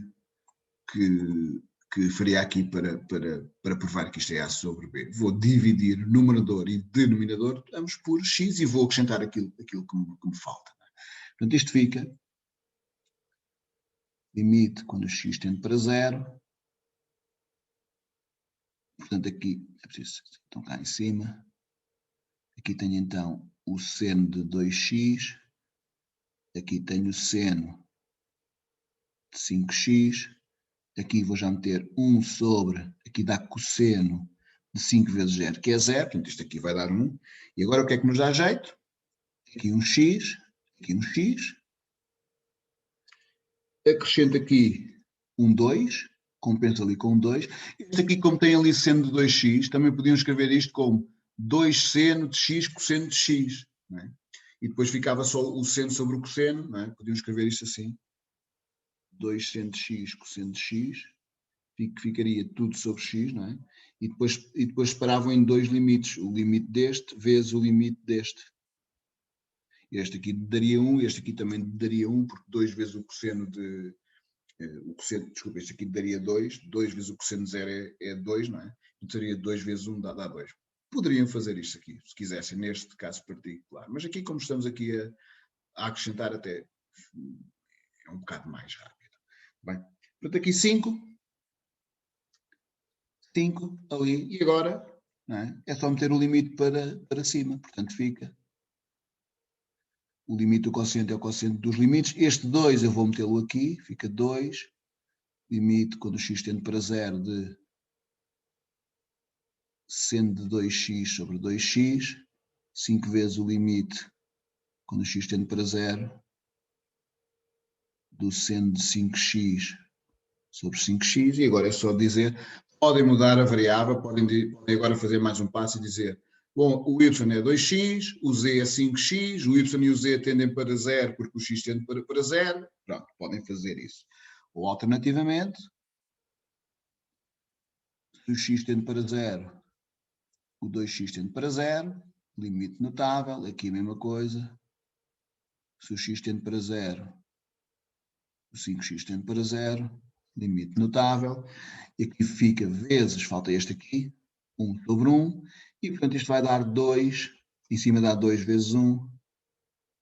faria aqui para provar que isto é A sobre B. Vou dividir numerador e denominador ambos por x e vou acrescentar aquilo que me falta. Portanto, isto fica limite quando o x tende para 0. Portanto, aqui é preciso, então cá em cima, aqui tenho então o seno de 2x, aqui tenho o seno de 5x, aqui vou já meter 1 sobre, aqui dá cosseno de 5 vezes 0, que é 0, portanto isto aqui vai dar 1. E agora o que é que nos dá jeito? Aqui um x, acrescento aqui um 2, compenso ali com um 2. Este aqui, como tem ali seno de 2x, também podiam escrever isto como 2 seno de x cosseno de x. Não é? E depois ficava só o seno sobre o cosseno, não é? Podiam escrever isto assim. 2 seno de x cosseno de x, ficaria tudo sobre x, não é? E depois separavam em dois limites, o limite deste vezes o limite deste. Este aqui daria 1, este aqui também daria 1, porque 2 vezes o cosseno de... desculpa, este aqui daria 2, 2 vezes o cosseno de 0 é 2, não é? Então seria 2 vezes 1 dá 2. Poderiam fazer isto aqui, se quisessem, neste caso particular. Mas aqui, como estamos aqui a acrescentar, até é um bocado mais rápido. Bem, portanto aqui 5 ali, e agora não é só meter o limite para cima, portanto fica o limite do quociente é o quociente dos limites. Este 2 eu vou metê-lo aqui, fica 2, limite quando o x tende para 0 de seno de 2x sobre 2x, 5 vezes o limite quando o x tende para 0 do seno de 5x sobre 5x, e agora é só dizer, podem mudar a variável, podem agora fazer mais um passo e dizer, bom, o y é 2x, o z é 5x, o y e o z tendem para 0 porque o x tende para 0, pronto, podem fazer isso. Ou alternativamente, se o x tende para 0, o 2x tende para 0, limite notável, aqui a mesma coisa, se o x tende para 0, o 5x tende para 0, limite notável, e aqui fica vezes, falta este aqui, 1 sobre 1, e portanto isto vai dar 2, em cima dá 2 vezes 1,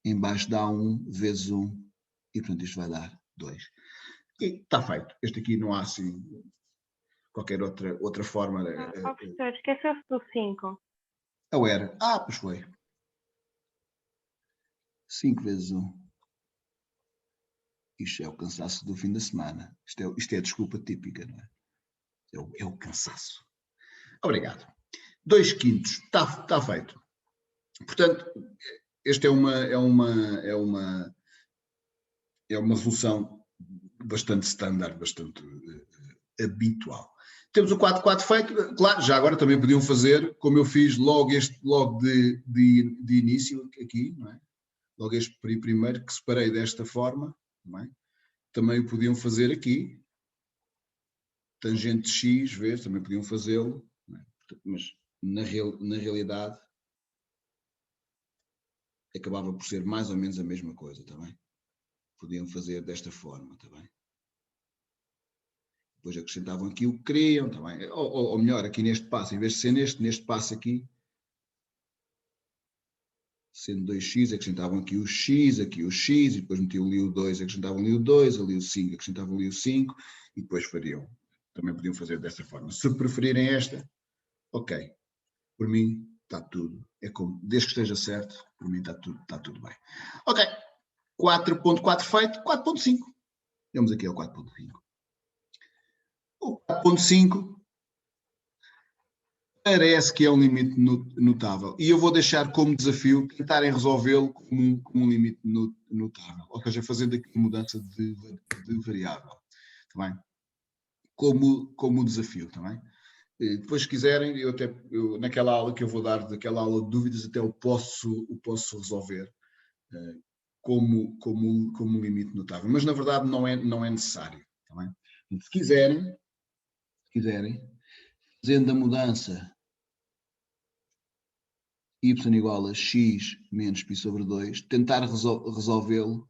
em baixo dá 1 vezes 1, e portanto isto vai dar 2. E está feito. Este aqui não há assim qualquer outra forma. Professor, esqueceu-se do 5. Eu era. Pois foi. 5 vezes 1. Isto é o cansaço do fim da semana. Isto é a desculpa típica, não é? É o cansaço. Obrigado. 2 quintos. Está feito. Portanto, esta é uma solução bastante standard, bastante habitual. Temos o 4-4 feito. Claro, já agora também podiam fazer, como eu fiz logo de início aqui, não é? Logo este primeiro que separei desta forma, não é? Também o podiam fazer aqui. Tangente de x, vezes, também podiam fazê-lo, é? Mas na realidade acabava por ser mais ou menos a mesma coisa, também. Podiam fazer desta forma, também. Depois acrescentavam aqui o que queriam, também. Ou melhor, aqui neste passo, em vez de ser neste passo aqui, sendo 2x, acrescentavam aqui o x, e depois metiam ali o 2, acrescentavam ali o 2, ali o 5, acrescentavam ali o 5, e depois fariam. Também podiam fazer desta forma. Se preferirem esta, ok. Por mim está tudo. É como, desde que esteja certo, por mim está tudo bem. Ok. 4.4 feito, 4.5. Vamos aqui ao 4.5. O 4.5 parece que é um limite notável. E eu vou deixar como desafio tentarem resolvê-lo como um limite notável. Ou seja, fazendo aqui uma mudança de variável. Tá bem? Como desafio. Tá bem? Depois, se quiserem, eu, naquela aula que eu vou dar, daquela aula de dúvidas, até o posso resolver como um limite notável. Mas, na verdade, não é necessário. Tá bem? Se quiserem, fazendo a mudança y igual a x menos π sobre 2, tentar resolvê-lo,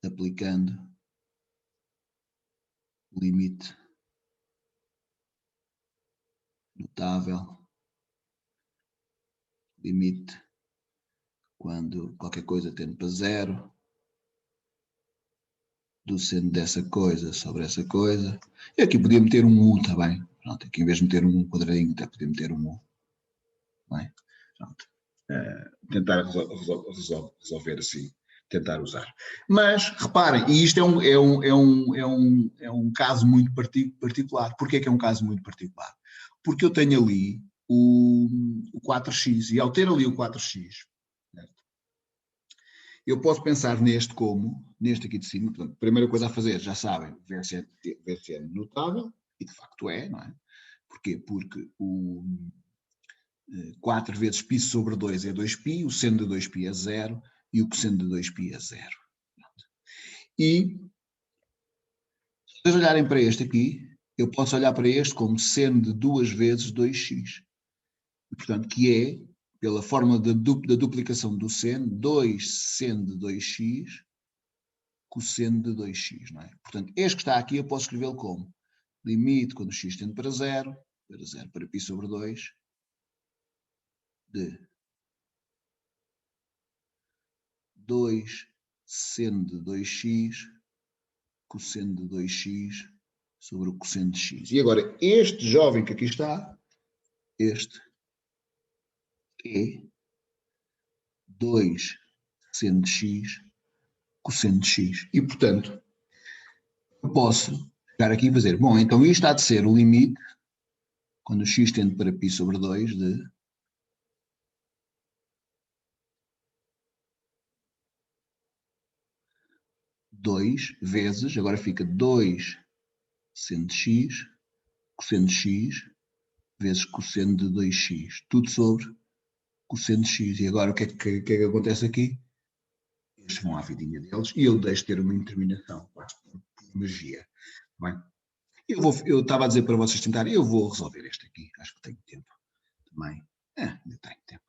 aplicando o limite notável, limite quando qualquer coisa tende para zero, do seno dessa coisa sobre essa coisa. E aqui podia meter um U também. Pronto, aqui em vez de meter um quadradinho, até podia meter um U. Bem, pronto. Tentar resolver assim, tentar usar. Mas, reparem, e isto é um caso muito particular. Porquê que é um caso muito particular? Porque eu tenho ali o 4x, e ao ter ali o 4x, certo? Eu posso pensar neste aqui de cima. Portanto, a primeira coisa a fazer, já sabem, ver se é notável, e de facto é, não é? Porquê? Porque o 4 vezes π sobre 2 é 2π, o seno de 2π é 0 e o cosseno de 2π é 0. E, se vocês olharem para este aqui, eu posso olhar para este como seno de 2 vezes 2x. E, portanto, que é, pela fórmula da duplicação do seno, 2 seno de 2x cosseno de 2x, não é? Portanto, este que está aqui eu posso escrevê-lo como limite quando x tende para 0 para π sobre 2 de 2 seno de 2x cosseno de 2x sobre o cosseno de x. E agora, este jovem que aqui está, este é 2 seno de x cosseno de x. E, portanto, eu posso chegar aqui e fazer, bom, então isto há de ser o limite, quando o x tende para π sobre 2, de 2 vezes, agora fica 2 seno de x, cosseno de x, vezes cosseno de 2x, tudo sobre cosseno de x. E agora o que é que acontece aqui? Estes vão à vidinha deles e eu deixo de ter uma indeterminação, quase por magia. Bem, eu estava a dizer para vocês tentarem, eu vou resolver este aqui, acho que tenho tempo também. Ainda tenho tempo.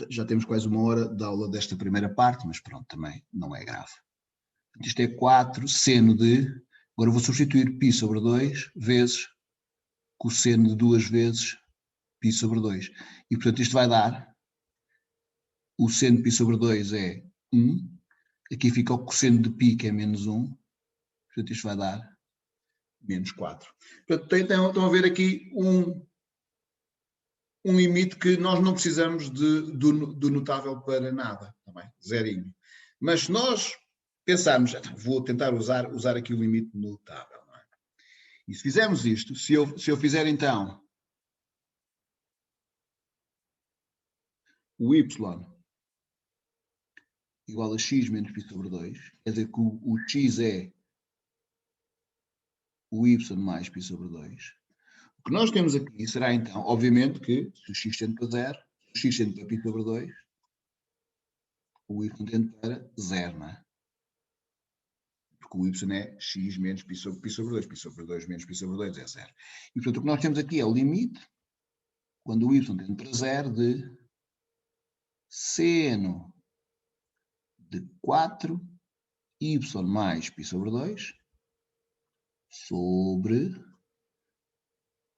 Já temos quase 1 hora de aula desta primeira parte, mas pronto, também não é grave. Isto é 4 seno de, agora vou substituir π sobre 2 vezes cosseno de 2 vezes π sobre 2. E portanto isto vai dar, o seno de π sobre 2 é 1, aqui fica o cosseno de π que é menos 1, portanto isto vai dar menos 4. Portanto estão a ver aqui um limite que nós não precisamos do notável para nada, tá bem? Zerinho. Mas se nós pensarmos, vou tentar usar aqui o limite notável, não é? E se fizermos isto, se eu fizer então o y igual a x menos π sobre 2, quer dizer que o x é o y mais π sobre 2. O que nós temos aqui será então, obviamente, que se o x tende para 0, o x tende para π sobre 2, o y tende para 0, não é? Porque o y é x menos π sobre 2, π sobre 2 menos π sobre 2 é 0. E portanto o que nós temos aqui é o limite, quando o y tende para 0, de seno de 4y mais π sobre 2 sobre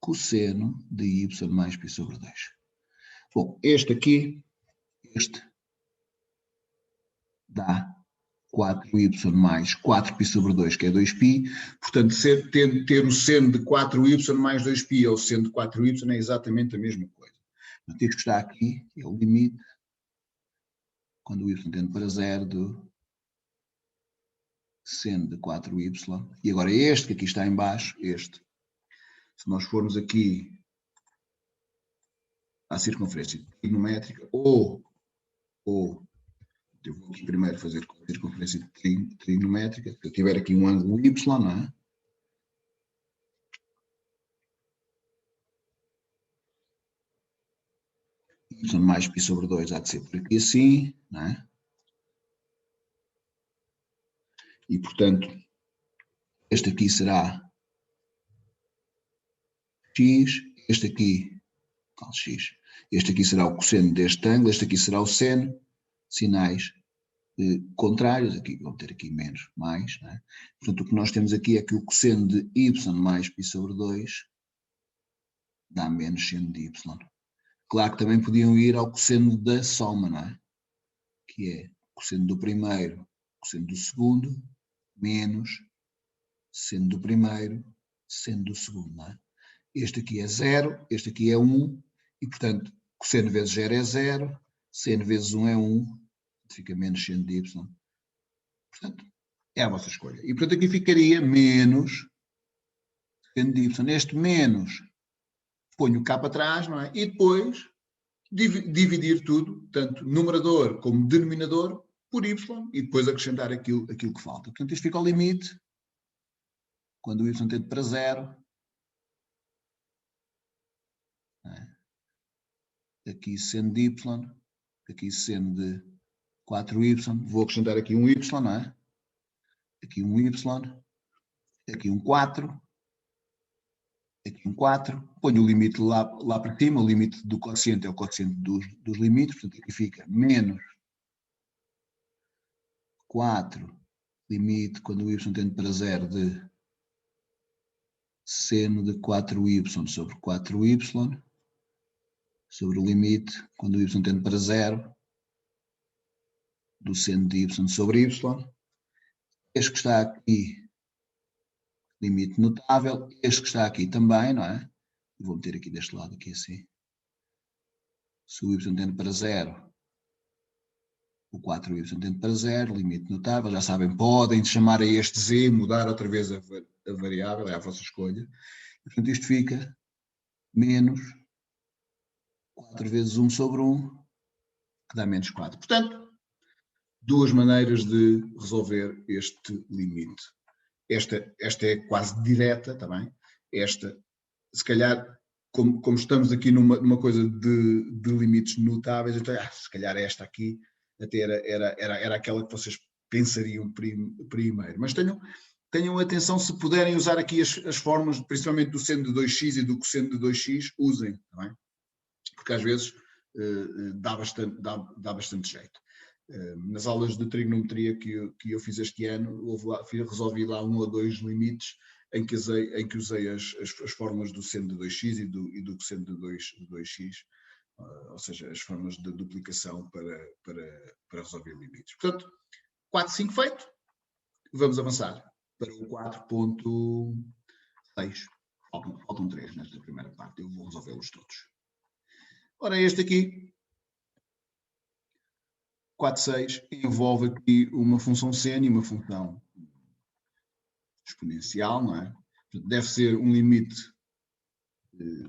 cosseno de y mais π sobre 2. Bom, este dá 4y mais 4π sobre 2, que é 2π. Portanto, ter o seno de 4y mais 2π ou seno de 4y é exatamente a mesma coisa. Portanto, isto que está aqui é o limite, quando o y tende para 0, do seno de 4y. E agora este que aqui está em baixo, este. Se nós formos aqui à circunferência trigonométrica, ou eu vou aqui primeiro fazer com a circunferência trigonométrica, se eu tiver aqui um ângulo y, não é? Y mais π sobre 2 há de ser por aqui assim, não é? E, portanto, este aqui será x, este aqui, qual x? Este aqui será o cosseno deste ângulo, este aqui será o seno, sinais contrários, aqui vão ter aqui menos, mais, não é? Portanto, o que nós temos aqui é que o cosseno de y mais π sobre 2 dá menos seno de y. Claro que também podiam ir ao cosseno da soma, não é? Que é cosseno do primeiro, cosseno do segundo, menos seno do primeiro, seno do segundo, não é? Este aqui é 0, este aqui é 1, e portanto, cosseno vezes 0 é 0, seno vezes 1 é 1, fica menos seno de y. Portanto, é a vossa escolha. E portanto, aqui ficaria menos seno de y. Neste menos, ponho o cá para trás, não é? E depois dividir tudo, tanto numerador como denominador, por y, e depois acrescentar aquilo que falta. Portanto, isto fica ao limite, quando o y tende para 0. Aqui seno de y, aqui seno de 4y, vou acrescentar aqui um y, não é? Aqui um y, aqui um 4, aqui um 4, ponho o limite lá para cima, o limite do quociente é o quociente dos limites, portanto aqui fica menos 4, limite, quando o y tende para 0, de seno de 4y sobre 4y, sobre o limite, quando o y tende para 0, do seno de y sobre y. Este que está aqui, limite notável. Este que está aqui também, não é? Vou meter aqui deste lado, aqui assim. Se o y tende para 0, o 4y tende para 0, limite notável. Já sabem, podem chamar a este z, mudar outra vez a variável, é a vossa escolha. E, portanto, isto fica menos 4 vezes 1 sobre 1, que dá menos 4. Portanto, duas maneiras de resolver este limite. Esta é quase direta, tá bem? Esta, se calhar, como estamos aqui numa coisa de limites notáveis, então, se calhar esta aqui até era aquela que vocês pensariam primeiro. Mas tenham atenção, se puderem usar aqui as fórmulas, principalmente do seno de 2x e do cosseno de 2x, usem, tá bem? Porque às vezes dá bastante jeito. Nas aulas de trigonometria que eu fiz este ano, resolvi lá 1 ou 2 limites em que usei as fórmulas do seno de 2x e do cosseno de 2x, ou seja, as fórmulas de duplicação para resolver limites. Portanto, 4, 5 feito, vamos avançar para o 4.6. Faltam 3 nesta primeira parte, eu vou resolvê-los todos. Ora, este aqui, 4,6, envolve aqui uma função seno e uma função exponencial, não é? Deve ser um limite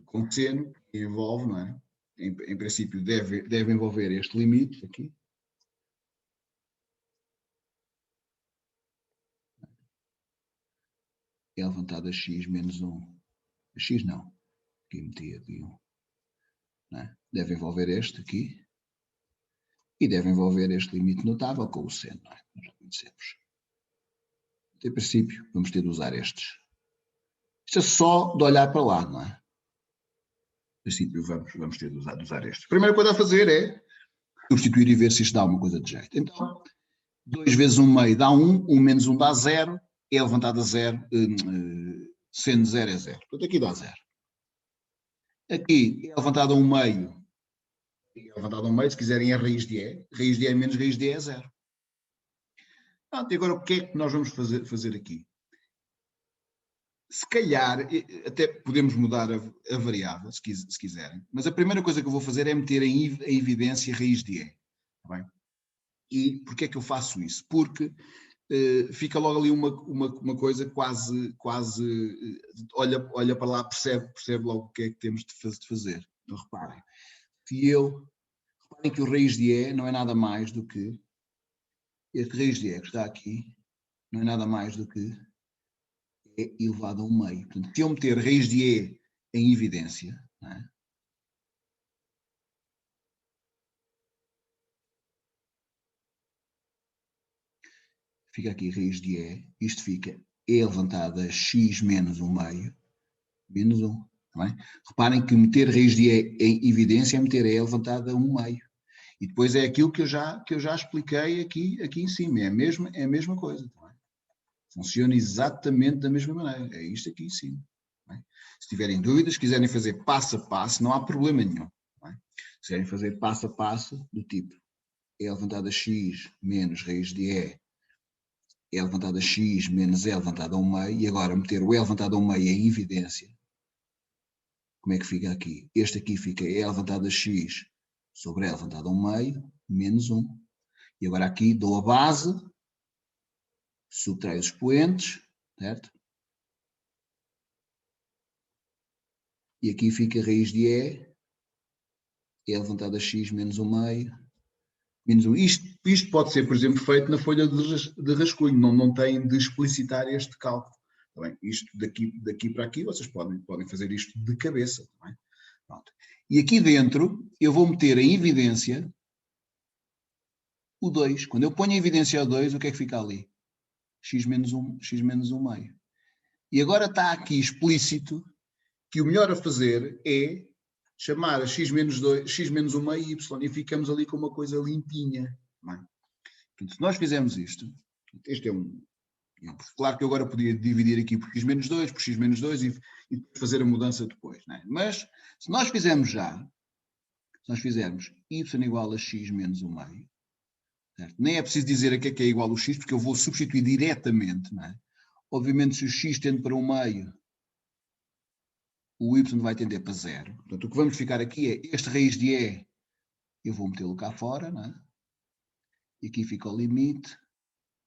com seno que envolve, não é? Em princípio deve envolver este limite aqui. É levantado a x menos 1. A x não. Aqui meti aqui 1. Não é? Deve envolver este aqui. E deve envolver este limite notável com o seno, não é? Nós já conhecemos. Em princípio, vamos ter de usar estes. Isto é só de olhar para lá, não é? Em princípio, vamos ter de usar estes. A primeira coisa a fazer é substituir e ver se isto dá alguma coisa de jeito. Então, 2 vezes 1 meio dá 1, 1 menos 1 dá 0, é levantado a 0, seno de 0 é 0. Portanto, aqui dá 0. Aqui é levantado a 1 meio. É levantado a 1 meio, se quiserem, é raiz de E. Raiz de E menos raiz de E é 0. Pronto, e agora o que é que nós vamos fazer aqui? Se calhar, até podemos mudar a variável, se quiserem, mas a primeira coisa que eu vou fazer é meter em evidência a raiz de E. Tá bem? E porquê é que eu faço isso? Porque fica logo ali uma coisa quase olha para lá, percebe logo o que é que temos de fazer. Então reparem que o raiz de E não é nada mais do que este raiz de E que está aqui, não é nada mais do que E elevado a 1/2. Portanto, se eu meter raiz de E em evidência, não é? Fica aqui raiz de E, isto fica E elevado a x menos 1/2, menos 1. Tá bem? Reparem que meter raiz de E em evidência é meter E elevado a 1/2. E depois é aquilo que eu já expliquei aqui em cima, é a mesma coisa. Tá bem? Funciona exatamente da mesma maneira, é isto aqui em cima. Tá bem? Se tiverem dúvidas, se quiserem fazer passo a passo, não há problema nenhum. Tá bem? Se quiserem fazer passo a passo, do tipo E elevado a x menos raiz de E elevado a x menos E elevado a 1/2, e agora meter o E elevado a 1/2 em evidência, como é que fica aqui? Este aqui fica E elevado a x sobre E elevado a 1/2 menos 1. E agora aqui dou a base, subtraio os expoentes, certo? E aqui fica a raiz de E elevado a x menos 1/2 menos 1. Isto pode ser, por exemplo, feito na folha de rascunho, não tem de explicitar este cálculo. Tá bem? Isto daqui para aqui, vocês podem fazer isto de cabeça. Tá bem? Pronto. E aqui dentro eu vou meter em evidência o 2. Quando eu ponho em evidência o 2, o que é que fica ali? X menos 1/2. E agora está aqui explícito que o melhor a fazer é chamar a x menos 1/2 y, e ficamos ali com uma coisa limpinha. Não é? Portanto, se nós fizermos isto, este é um... Claro que eu agora podia dividir aqui por x menos 2, por x menos 2 e fazer a mudança depois. Não é? Mas se nós fizermos y igual a x menos 1/2, certo? Nem é preciso dizer a que é igual o x, porque eu vou substituir diretamente. Não é? Obviamente, se o x tende para 1/2, o y vai tender para 0. Portanto, o que vamos ficar aqui é este raiz de E, eu vou metê-lo cá fora, não é? E aqui fica o limite,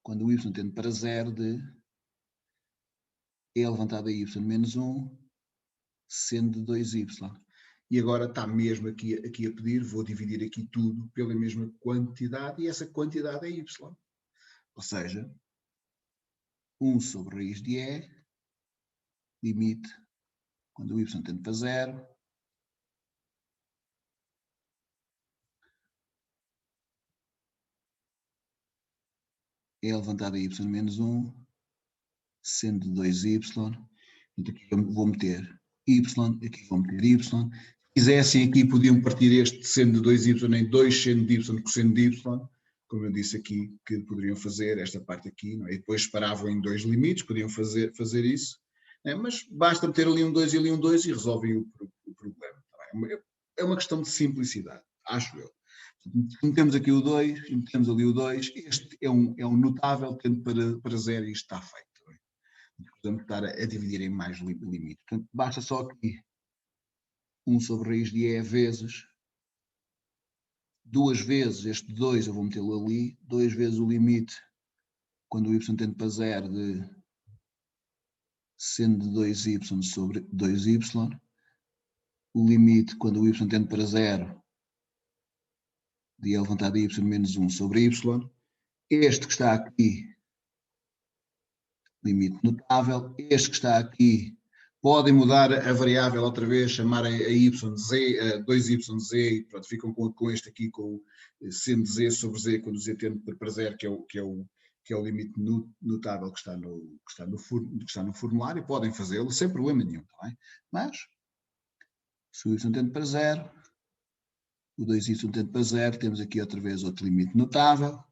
quando o y tende para 0, de E elevado a y menos 1, sendo de 2y. E agora está mesmo aqui a pedir, vou dividir aqui tudo pela mesma quantidade, e essa quantidade é y. Ou seja, 1 sobre raiz de E, limite, quando o y tende para 0, E elevado a y menos 1, sendo de 2y. Portanto, aqui vou meter y, aqui vou meter y. Se quisessem aqui, podiam partir este seno de 2y em 2 seno de y cosseno de y, como eu disse aqui, que poderiam fazer esta parte aqui, não é? E depois separavam em 2 limites, podiam fazer isso, mas basta meter ali um 2 e ali um 2 e resolvem o problema. É uma questão de simplicidade, acho eu. Metemos aqui o 2 e metemos ali o 2, este é um notável, tendo para 0 e isto está feito. Podemos estar a dividir em mais limites. Portanto, basta só aqui 1 sobre raiz de E vezes 2 vezes este 2, eu vou metê-lo ali, 2 vezes o limite, quando o y tende para 0, de seno de 2y sobre 2y, o limite, quando o y tende para 0, de E elevado a y menos 1 sobre y, este que está aqui, limite notável, este que está aqui, podem mudar a variável outra vez, chamar a y de z, a 2yz, e pronto, ficam com este aqui, com seno de z sobre z, quando o z tende para 0, que é o limite notável que está no formulário. Podem fazê-lo sem problema nenhum, tá bem? Mas, se o y tende para 0, o 2y tende para 0, temos aqui outra vez outro limite notável,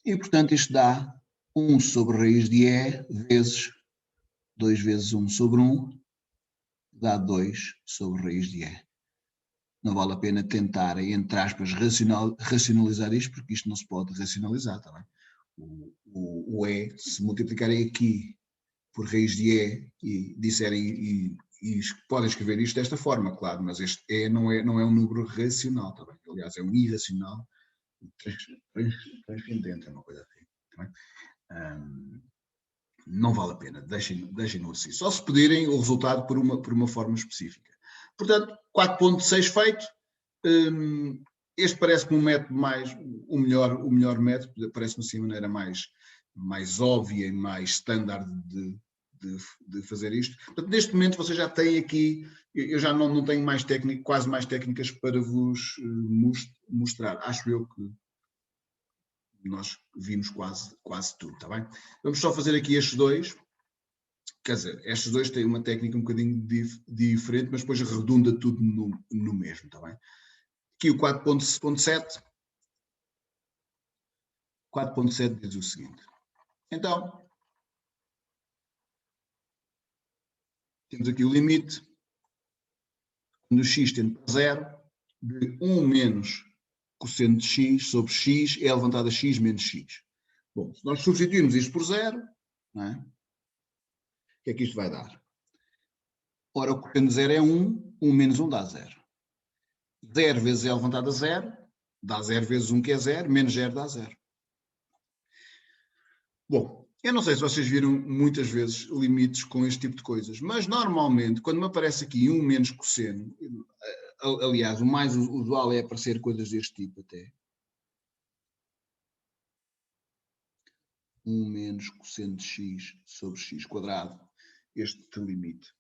e portanto isto dá 1 sobre raiz de E vezes 2 vezes 1 sobre 1, dá 2 sobre raiz de E. Não vale a pena tentar, entre aspas, racionalizar isto, porque isto não se pode racionalizar, tá bem? o E, se multiplicarem aqui por raiz de E e disserem, e podem escrever isto desta forma, claro, mas este E não é um número racional, tá bem? Aliás, é um irracional transcendente, é uma coisa assim. Tá bem? Não vale a pena, deixem-no assim. Só se pedirem o resultado por uma forma específica. Portanto, 4.6 feito. Este parece-me um método o melhor método, parece-me assim a maneira mais óbvia e mais standard de fazer isto. Portanto, neste momento vocês já têm aqui, eu já não tenho quase mais técnicas para vos mostrar. Acho eu que nós vimos quase tudo, está bem? Vamos só fazer aqui estes dois. Quer dizer, estes dois têm uma técnica um bocadinho diferente, mas depois redunda tudo no mesmo, está bem? Aqui o 4.7. 4.7 diz o seguinte. Então, temos aqui o limite, quando o x tende para 0, de 1 menos cosseno de x sobre x é elevado a x menos x. Bom, se nós substituirmos isto por 0, não é? O que é que isto vai dar? Ora, o cosseno de 0 é 1, 1 menos 1 dá 0. 0 vezes é elevado a 0, dá 0 vezes 1 que é 0, menos 0 dá 0. Bom, eu não sei se vocês viram muitas vezes limites com este tipo de coisas, mas normalmente, quando me aparece aqui 1 menos cosseno, aliás, o mais usual é aparecer coisas deste tipo até. 1 menos cosseno de x sobre x quadrado, este limite.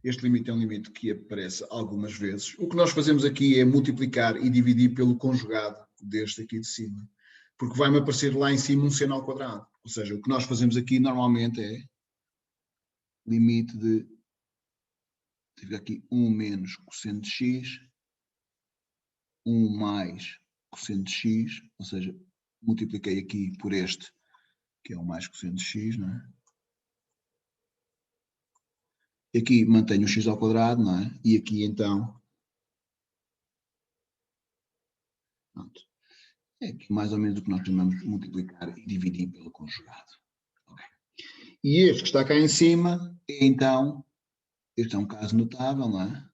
Este limite é um limite que aparece algumas vezes. O que nós fazemos aqui é multiplicar e dividir pelo conjugado deste aqui de cima, porque vai-me aparecer lá em cima um seno ao quadrado. Ou seja, o que nós fazemos aqui normalmente é limite de aqui 1 menos cosseno de x, 1 mais cosseno de x, ou seja, multipliquei aqui por este, que é o mais cosseno de x, não é? E aqui mantenho o x ao quadrado, não é? E aqui então, pronto. É aqui mais ou menos o que nós chamamos de multiplicar e dividir pelo conjugado. Okay. E este que está cá em cima, então, este é um caso notável, não é?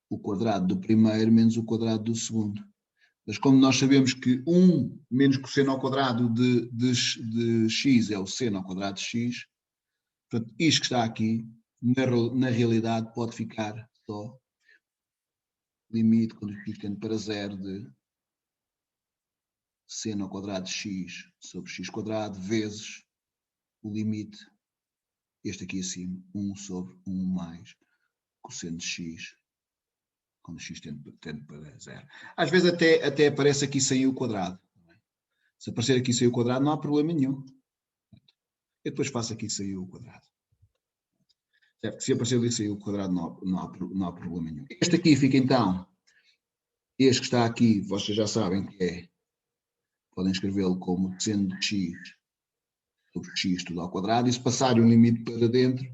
O quadrado do primeiro menos o quadrado do segundo. Mas como nós sabemos que 1 menos cosseno ao quadrado de x é o seno ao quadrado de x, portanto, isto que está aqui, na realidade, pode ficar só limite, quando x tende para 0, de seno ao quadrado de x sobre x quadrado, vezes o limite, este aqui acima, 1 sobre 1 mais cosseno de x, quando x tende para 0. Às vezes até aparece aqui sem o quadrado. Se aparecer aqui sem o quadrado, não há problema nenhum. Eu depois faço aqui sem o quadrado. Certo? Se aparecer ali sem o quadrado, não há problema nenhum. Este aqui fica então, este que está aqui, vocês já sabem que é, podem escrevê-lo como seno de x sobre x tudo ao quadrado, e se passarem um limite para dentro,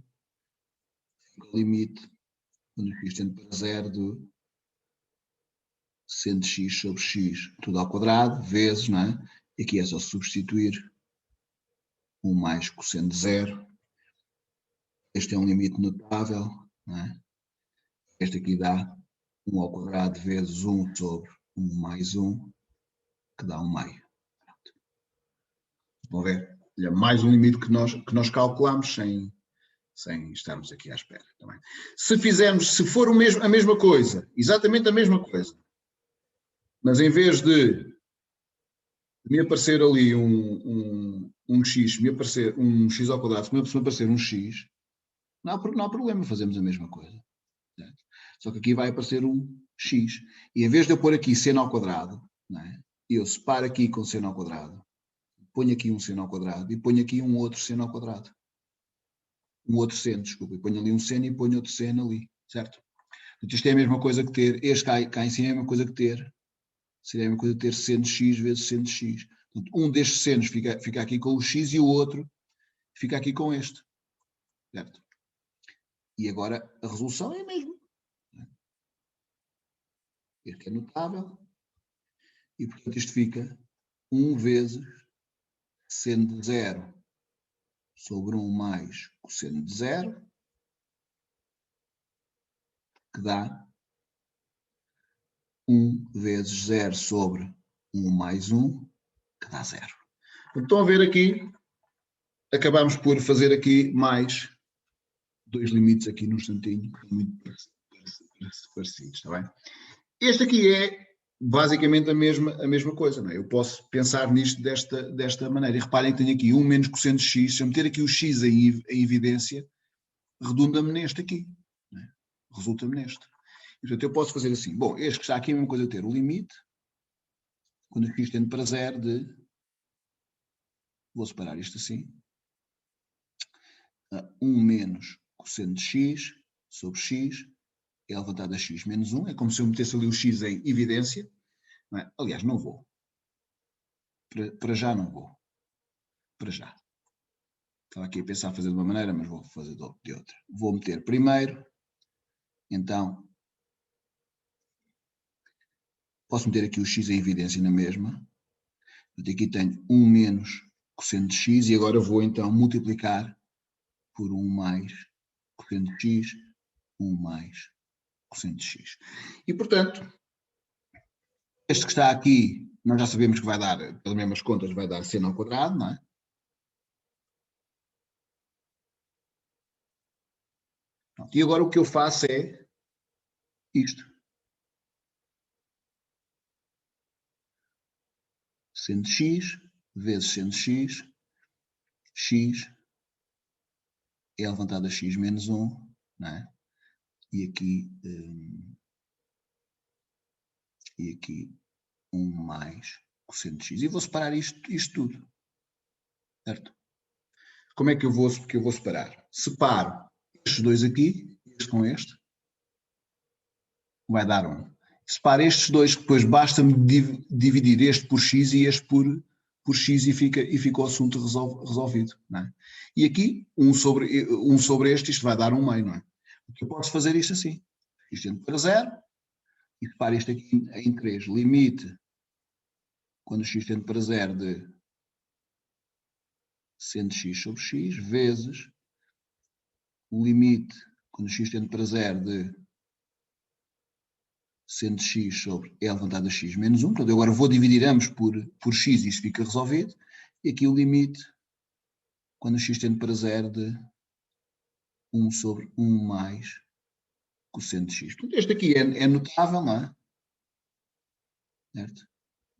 fica o limite, quando x tende para 0, do seno de x sobre x tudo ao quadrado, vezes, não é? E aqui é só substituir 1 mais cosseno de 0. Este é um limite notável, não é? Este aqui dá 1 ao quadrado vezes 1 sobre 1 mais 1, que dá 1 meio. Vão ver? É mais um limite que nós calculamos sem estarmos aqui à espera. Também. Se for a mesma coisa, exatamente a mesma coisa, mas em vez de me aparecer ali um x, me aparecer um x ao quadrado, se me aparecer um x, não há problema, fazemos a mesma coisa. Certo? Só que aqui vai aparecer um x. E em vez de eu pôr aqui seno ao quadrado, não é? Eu separo aqui com seno ao quadrado, ponho aqui um seno ao quadrado e ponho aqui um outro seno ao quadrado. Um outro seno, desculpa. E ponho ali um seno e ponho outro seno ali, certo? Portanto, isto é a mesma coisa que ter, este cá em cima é a mesma coisa que ter, seria a mesma coisa que ter seno de x vezes seno de x. Portanto, um destes senos fica aqui com o x e o outro fica aqui com este, certo? E agora a resolução é a mesma. Este é notável. E, portanto, isto fica 1 vezes seno de 0 sobre 1 mais cosseno de 0, que dá 1 vezes 0 sobre 1 mais 1, que dá 0. Então, a ver aqui, acabamos por fazer aqui mais 2 limites aqui no instantinho, muito parecidos, está bem? Este aqui é basicamente a mesma coisa, não é? Eu posso pensar nisto desta maneira. E reparem que tenho aqui 1 menos cosseno de x. Se eu meter aqui o x em evidência, redunda-me neste aqui. Não é? Resulta-me neste. E, portanto, eu posso fazer assim. Bom, este que está aqui é a mesma coisa ter o limite, quando o x tende para 0 de... Vou separar isto assim. 1 menos cosseno de x sobre x é elevado a x menos 1. É como se eu metesse ali o x em evidência. Não é? Aliás, não vou. Para já não vou. Para já. Estava aqui a pensar fazer de uma maneira, mas vou fazer de outra. Vou meter primeiro. Então, posso meter aqui o x em evidência na mesma. Aqui tenho 1 menos cosseno de x e agora vou então multiplicar por 1 mais cosseno de x, 1 mais cosseno de x. E, portanto, este que está aqui, nós já sabemos que vai dar, pelas mesmas contas, vai dar seno ao quadrado, não é? E agora o que eu faço é isto. Seno de x vezes seno de x, x é elevado a x menos 1, não é? E aqui 1 mais cosseno de x. E vou separar isto tudo. Certo? Como é que eu vou separar? Separo estes dois aqui, este com este, vai dar 1. Separo estes dois, que depois basta-me dividir este por x e este por x e fica o assunto resolvido. Não é? E aqui, 1 sobre este, isto vai dar 1 meio, não é? Eu posso fazer isto assim. Isto tende para 0 e separo isto aqui em 3. Limite, quando o x tende para 0, de seno de x sobre x, vezes o limite, quando o x tende para 0, de seno de x sobre e elevado a x menos 1. Portanto, eu agora vou dividir ambos por x e isto fica resolvido. E aqui o limite, quando o x tende para 0, de 1 sobre 1 mais cosseno de x. Portanto, este aqui é notável, não é? Certo?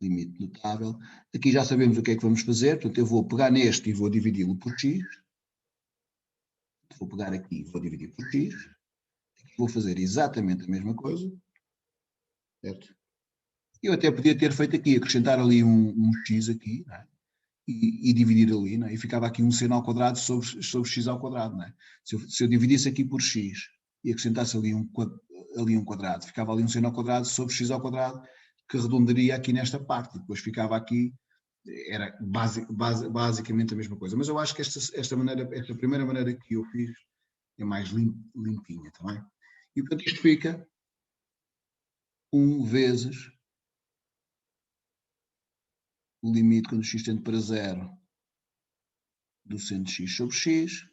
Limite notável. Aqui já sabemos o que é que vamos fazer. Portanto, eu vou pegar neste e vou dividi-lo por x. Vou pegar aqui e vou dividir por x. Aqui vou fazer exatamente a mesma coisa. Certo? Eu até podia ter feito aqui, acrescentar ali um x aqui, não é? E dividir ali, não é? E ficava aqui um seno ao quadrado sobre x ao quadrado. Não é? Se eu dividisse aqui por x e acrescentasse ali um quadrado, ficava ali um seno ao quadrado sobre x ao quadrado, que redondaria aqui nesta parte. Depois ficava aqui, era basicamente a mesma coisa. Mas eu acho que esta primeira maneira que eu fiz é mais limpinha, tá bem? E portanto isto fica 1 vezes o limite quando x tende para 0 do seno de x sobre x,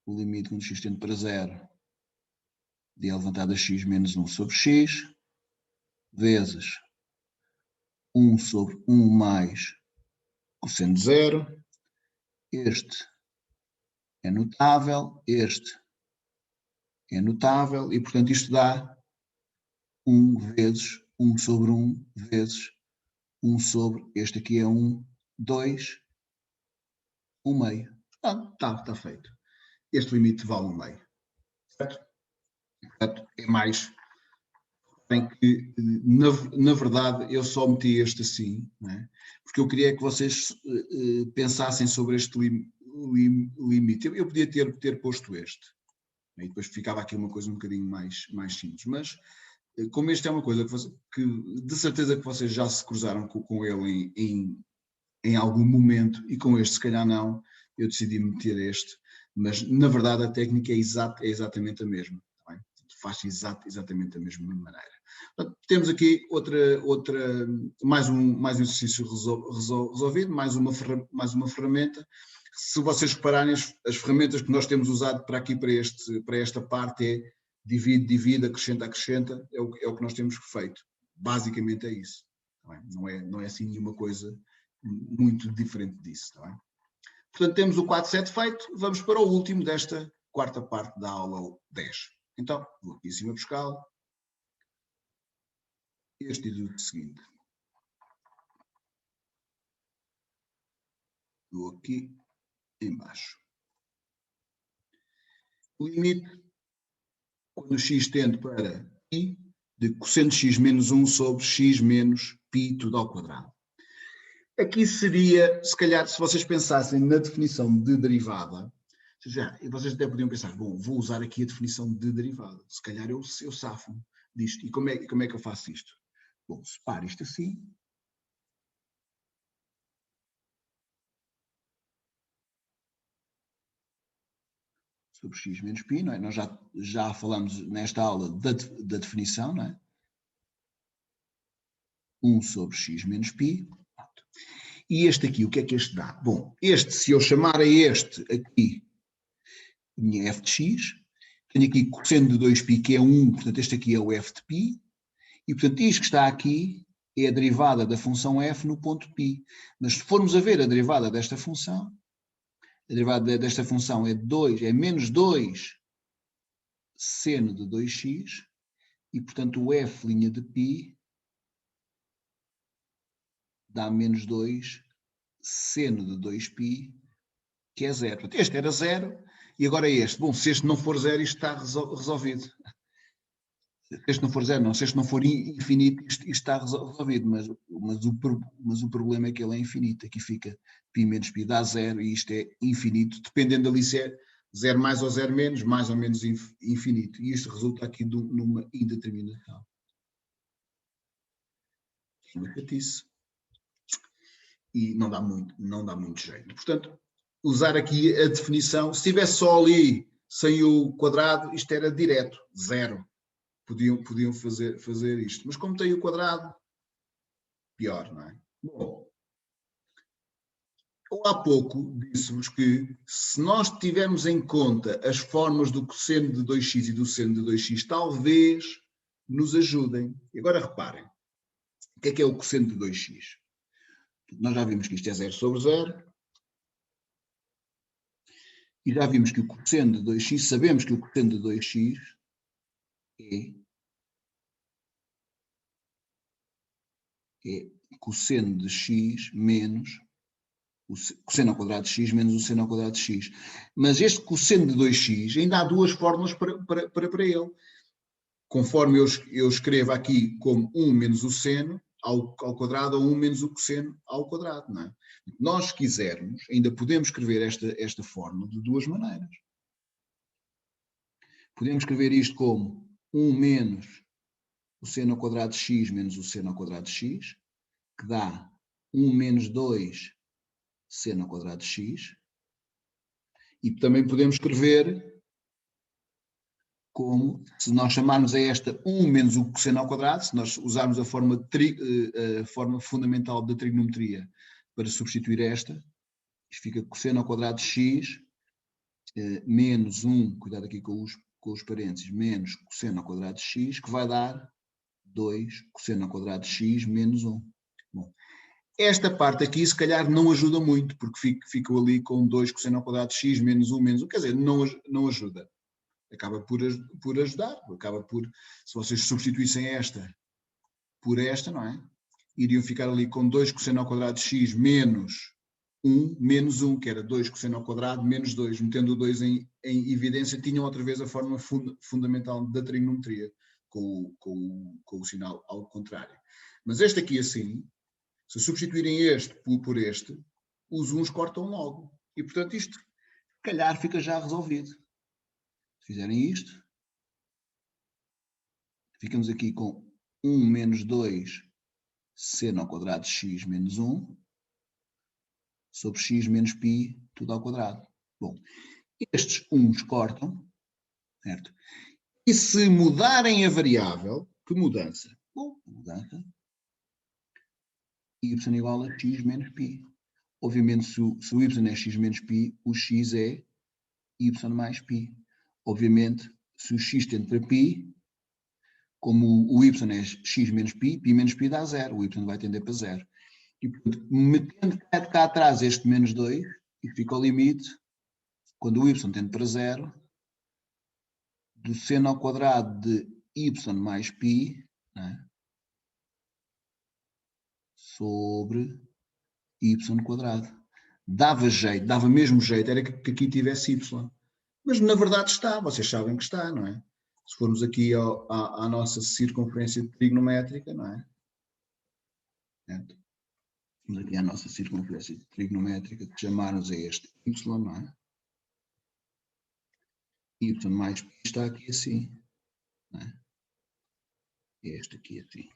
o limite quando x tende para 0 de elevado a x menos 1 sobre x, vezes 1 sobre 1 mais cosseno de 0. Este é notável, este é notável, e portanto isto dá 1 vezes 1 sobre 1 vezes 1 sobre, este aqui é 1, 2, 1 meio. Está feito. Este limite vale 1 meio. Certo? Portanto, é mais... Bem que, na verdade, eu só meti este assim, não é? Porque eu queria que vocês pensassem sobre este limite. Eu podia ter posto este. E depois ficava aqui uma coisa um bocadinho mais simples. Mas, como este é uma coisa que de certeza que vocês já se cruzaram com ele em algum momento, e com este se calhar não, eu decidi meter este. Mas, na verdade, a técnica é exatamente a mesma. Tá bem? Faz exatamente da mesma maneira. Portanto, temos aqui mais um exercício resolvido, mais uma ferramenta. Se vocês repararem, as ferramentas que nós temos usado para aqui, para esta parte, é divide, acrescenta, é o que nós temos feito. Basicamente é isso. Não é assim nenhuma coisa muito diferente disso. Está bem? Portanto, temos o 4-7 feito, vamos para o último desta quarta parte da aula 10. Então, vou aqui em cima buscá-lo. Este diz o seguinte. Vou aqui em baixo. O limite, quando x tende para π, de cosseno de x menos 1 sobre x menos π tudo ao quadrado. Aqui seria, se calhar, se vocês pensassem na definição de derivada, vocês até podiam pensar, bom, vou usar aqui a definição de derivada. Se calhar eu safo disto. E como é que eu faço isto? Bom, separo isto assim. Sobre x menos π, não é? Nós já falamos nesta aula da definição, não é? 1 sobre x menos π. E este aqui, o que é que este dá? Bom, este, se eu chamar a este aqui, minha f de x, tenho aqui cosseno de 2π, que é 1, portanto este aqui é o f de π, e portanto isto que está aqui é a derivada da função f no ponto π. Mas se formos a ver a derivada desta função, a derivada desta função é menos 2 seno de 2x, e portanto o f' de π dá menos 2 seno de 2π, que é 0. Portanto, este era 0 e agora é este. Bom, se este não for 0, isto está resolvido. Se este não for 0, não. Se este não for infinito, isto está resolvido. Mas o problema é que ele é infinito. Aqui fica π menos π dá 0 e isto é infinito, dependendo ali se é 0 mais ou 0 menos, mais ou menos infinito. E isto resulta aqui numa indeterminação. Uma catice. E não dá muito jeito. Portanto, usar aqui a definição, se estivesse só ali, sem o quadrado, isto era direto, 0. Podiam fazer isto. Mas como tem o quadrado, pior, não é? Bom, eu há pouco disse-vos que se nós tivermos em conta as formas do cosseno de 2x e do seno de 2x, talvez nos ajudem. E agora reparem, o que é o cosseno de 2x? Nós já vimos que isto é 0 sobre 0. E já vimos que o cosseno de 2x, sabemos que o cosseno de 2x é cosseno de x menos o cosseno ao quadrado de x menos o seno ao quadrado de x. Mas este cosseno de 2x ainda há duas fórmulas para ele. Conforme eu escrevo aqui como 1 menos o seno ao quadrado ou 1 menos o cosseno ao quadrado, não é? Nós, se quisermos, ainda podemos escrever esta fórmula de duas maneiras. Podemos escrever isto como 1 menos o seno ao quadrado de x menos o seno ao quadrado de x, que dá 1 menos 2 seno ao quadrado de x. E também podemos escrever como, se nós chamarmos a esta 1 menos o cosseno ao quadrado, se nós usarmos a forma fundamental da trigonometria para substituir esta, isto fica cosseno ao quadrado de x menos 1, cuidado aqui com os parênteses, menos cosseno ao quadrado de x, que vai dar 2 cosseno ao quadrado de x menos 1. Bom, esta parte aqui se calhar não ajuda muito, porque fico ali com 2 cosseno ao quadrado de x menos 1 menos 1, quer dizer, não ajuda. Acaba por ajudar, se vocês substituíssem esta por esta, não é? Iriam ficar ali com 2 cosseno ao quadrado de x menos 1, menos 1, que era 2 cosseno ao quadrado menos 2. Metendo o 2 em evidência, tinham outra vez a forma fundamental da trigonometria, com o sinal ao contrário. Mas este aqui assim, se substituírem este por este, os uns cortam logo. E, portanto, isto, se calhar, fica já resolvido. Se fizerem isto, ficamos aqui com 1 menos 2 seno ao quadrado de x menos 1 sobre x menos π tudo ao quadrado. Bom, estes uns cortam, certo? E se mudarem a variável, Que mudança? Bom, mudança. Y igual a x menos π. Obviamente, se o y é x menos π, o x é y mais π. Obviamente, se o x tende para π, como o y é x menos π, π menos π dá 0, o y vai tender para 0. E, portanto, metendo cá atrás este menos 2, e fica o limite, quando o y tende para 0, do seno ao quadrado de y mais π, né, sobre y quadrado. Dava jeito, dava mesmo jeito, era que aqui tivesse y. Mas na verdade está, vocês sabem que está, não é? Se formos aqui à nossa circunferência trigonométrica, não é? Vamos aqui à nossa circunferência trigonométrica, que chamarmos a este y, não é? Y mais π está aqui assim, não é? Este aqui assim.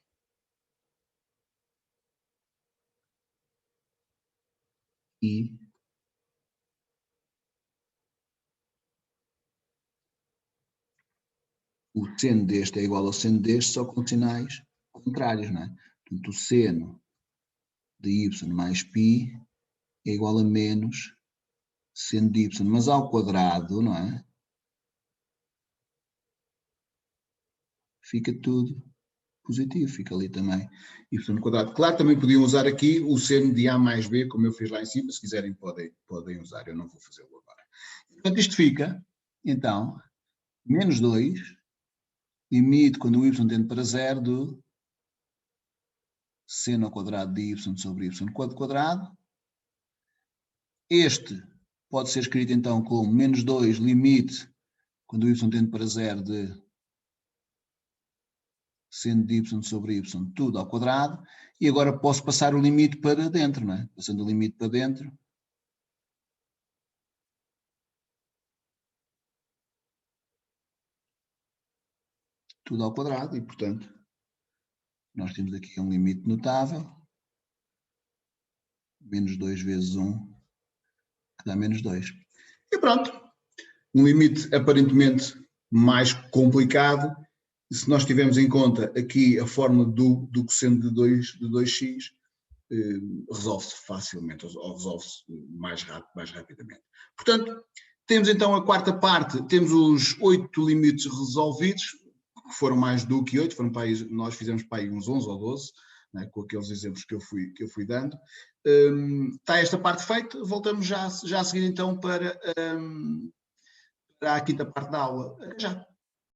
E o seno deste é igual ao seno deste, só com sinais contrários, não é? Portanto, o seno de y mais π é igual a menos seno de y, mas ao quadrado, não é? Fica tudo positivo, fica ali também y quadrado. Claro, também podiam usar aqui o seno de a mais b, como eu fiz lá em cima, se quiserem podem usar, eu não vou fazê-lo agora. Portanto, isto fica, então, menos 2, limite quando o y tende para 0 do seno ao quadrado de y sobre y quadrado. Este pode ser escrito então como menos 2 limite quando o y tende para 0 de seno de y sobre y tudo ao quadrado. E agora posso passar o limite para dentro, não é? Passando o limite para dentro. Tudo ao quadrado e, portanto, nós temos aqui um limite notável. Menos 2 vezes 1, que dá menos 2. E pronto. Um limite aparentemente mais complicado. E se nós tivermos em conta aqui a fórmula do cosseno de 2x, resolve-se facilmente, ou resolve-se mais rapidamente. Portanto, temos então a quarta parte, temos os 8 limites resolvidos, que foram mais do que 8, nós fizemos para aí uns 11 ou 12, né, com aqueles exemplos que eu fui dando. Está esta parte feita, voltamos já a seguir então para a quinta parte da aula. Já.